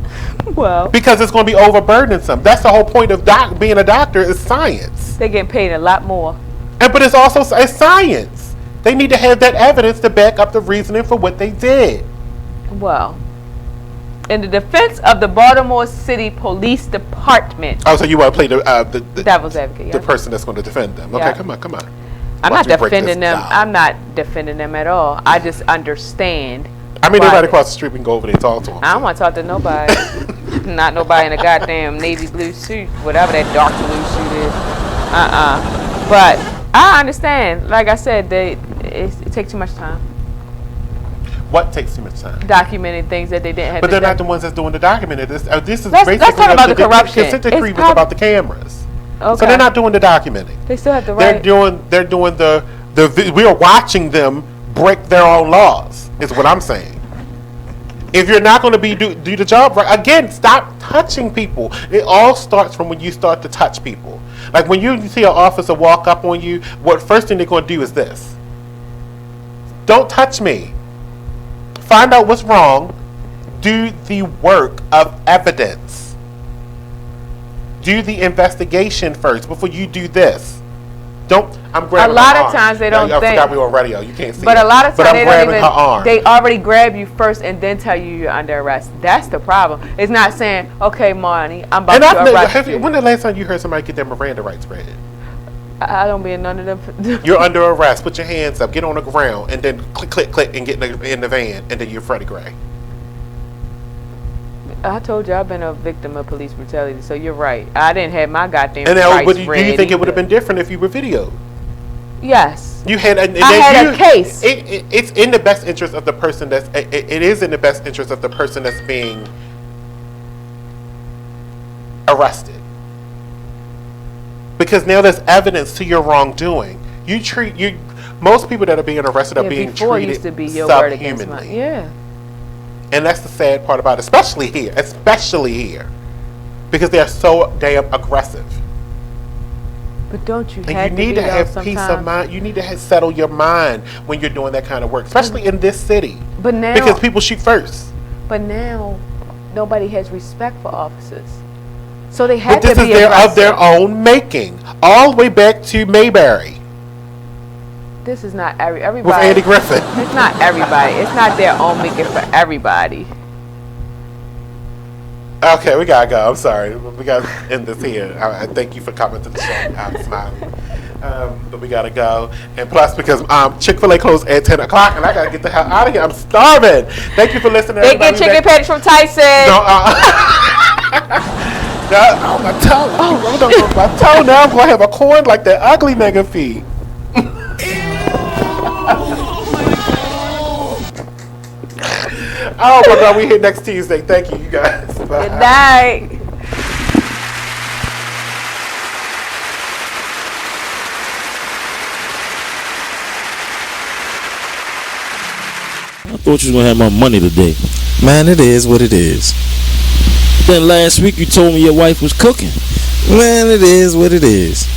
Well. Because it's going to be overburdensome. That's the whole point of being a doctor is science. They're getting paid a lot more. But it's also science. They need to have that evidence to back up the reasoning for what they did. Well. In the defense of the Baltimore City Police Department. Oh, so you want to play the devil's advocate? The person that's going to defend them. Okay, come on. I'm not defending them. I'm not defending them at all. I just understand. I mean, they're right across the street. We can go over there and talk to them. I don't want to talk to nobody. Not nobody in a goddamn navy blue suit, whatever that dark blue suit is. But I understand. Like I said, it takes too much time. What takes too much time? Documenting things that they didn't have. But they're not the ones that's doing the documenting. This is basically about the corruption. The consent decree was about the cameras. Okay. So they're not doing the documenting. They still have the right. They're doing the. We are watching them break their own laws. Is what I'm saying. If you're not going to do the job right, again, stop touching people. It all starts from when you start to touch people. Like when you see an officer walk up on you, what first thing they're going to do is this. Don't touch me. Find out what's wrong. Do the work of evidence. Do the investigation first before you do this. I'm grabbing a lot her of arm. times they don't I think. forgot we were on radio. You can't see. But it. A lot of times they don't even. Her arm. They already grab you first and then tell you you're under arrest. That's the problem. It's not saying, "Okay, Monny, I'm about to arrest you." When the last time you heard somebody get their Miranda rights read? I don't be in none of them. You're under arrest. Put your hands up. Get on the ground, and then click, and get in the van, and then you're Freddie Gray. I told you I've been a victim of police brutality, so you're right. I didn't have my goddamn rights read. Do you think it would have either. been different if you were videoed? Yes. You had. I had a case. It's in the best interest of the person that's. It is in the best interest of the person that's being arrested. Because now there's evidence to your wrongdoing. Most people that are being arrested are being treated used to be your word against mine. subhumanly. Yeah. And that's the sad part about it, especially here. Because they're so damn aggressive. But don't you and have you need to have peace of mind. You need to settle your mind when you're doing that kind of work, especially in this city. But now, because people shoot first. But now, nobody has respect for officers. So they have to be of their own making, all the way back to Mayberry. This is not everybody. With Andy Griffith. It's not everybody. It's not their own making for everybody. Okay, we gotta go. I'm sorry. We gotta end this here. I thank you for coming to the show, Smiley. But we gotta go. And plus, because Chick-fil-A closed at 10 o'clock, and I gotta get the hell out of here. I'm starving. Thank you for listening. They get chicken patties from Tyson. No, my toe. Oh, don't go my toe now. I'm gonna have a corn like that ugly nigga feet. Oh my God, we hit next Tuesday. Thank you, you guys. Bye. Good night. I thought you was gonna have my money today. Man, it is what it is. Then last week you told me your wife was cooking. Man, it is what it is.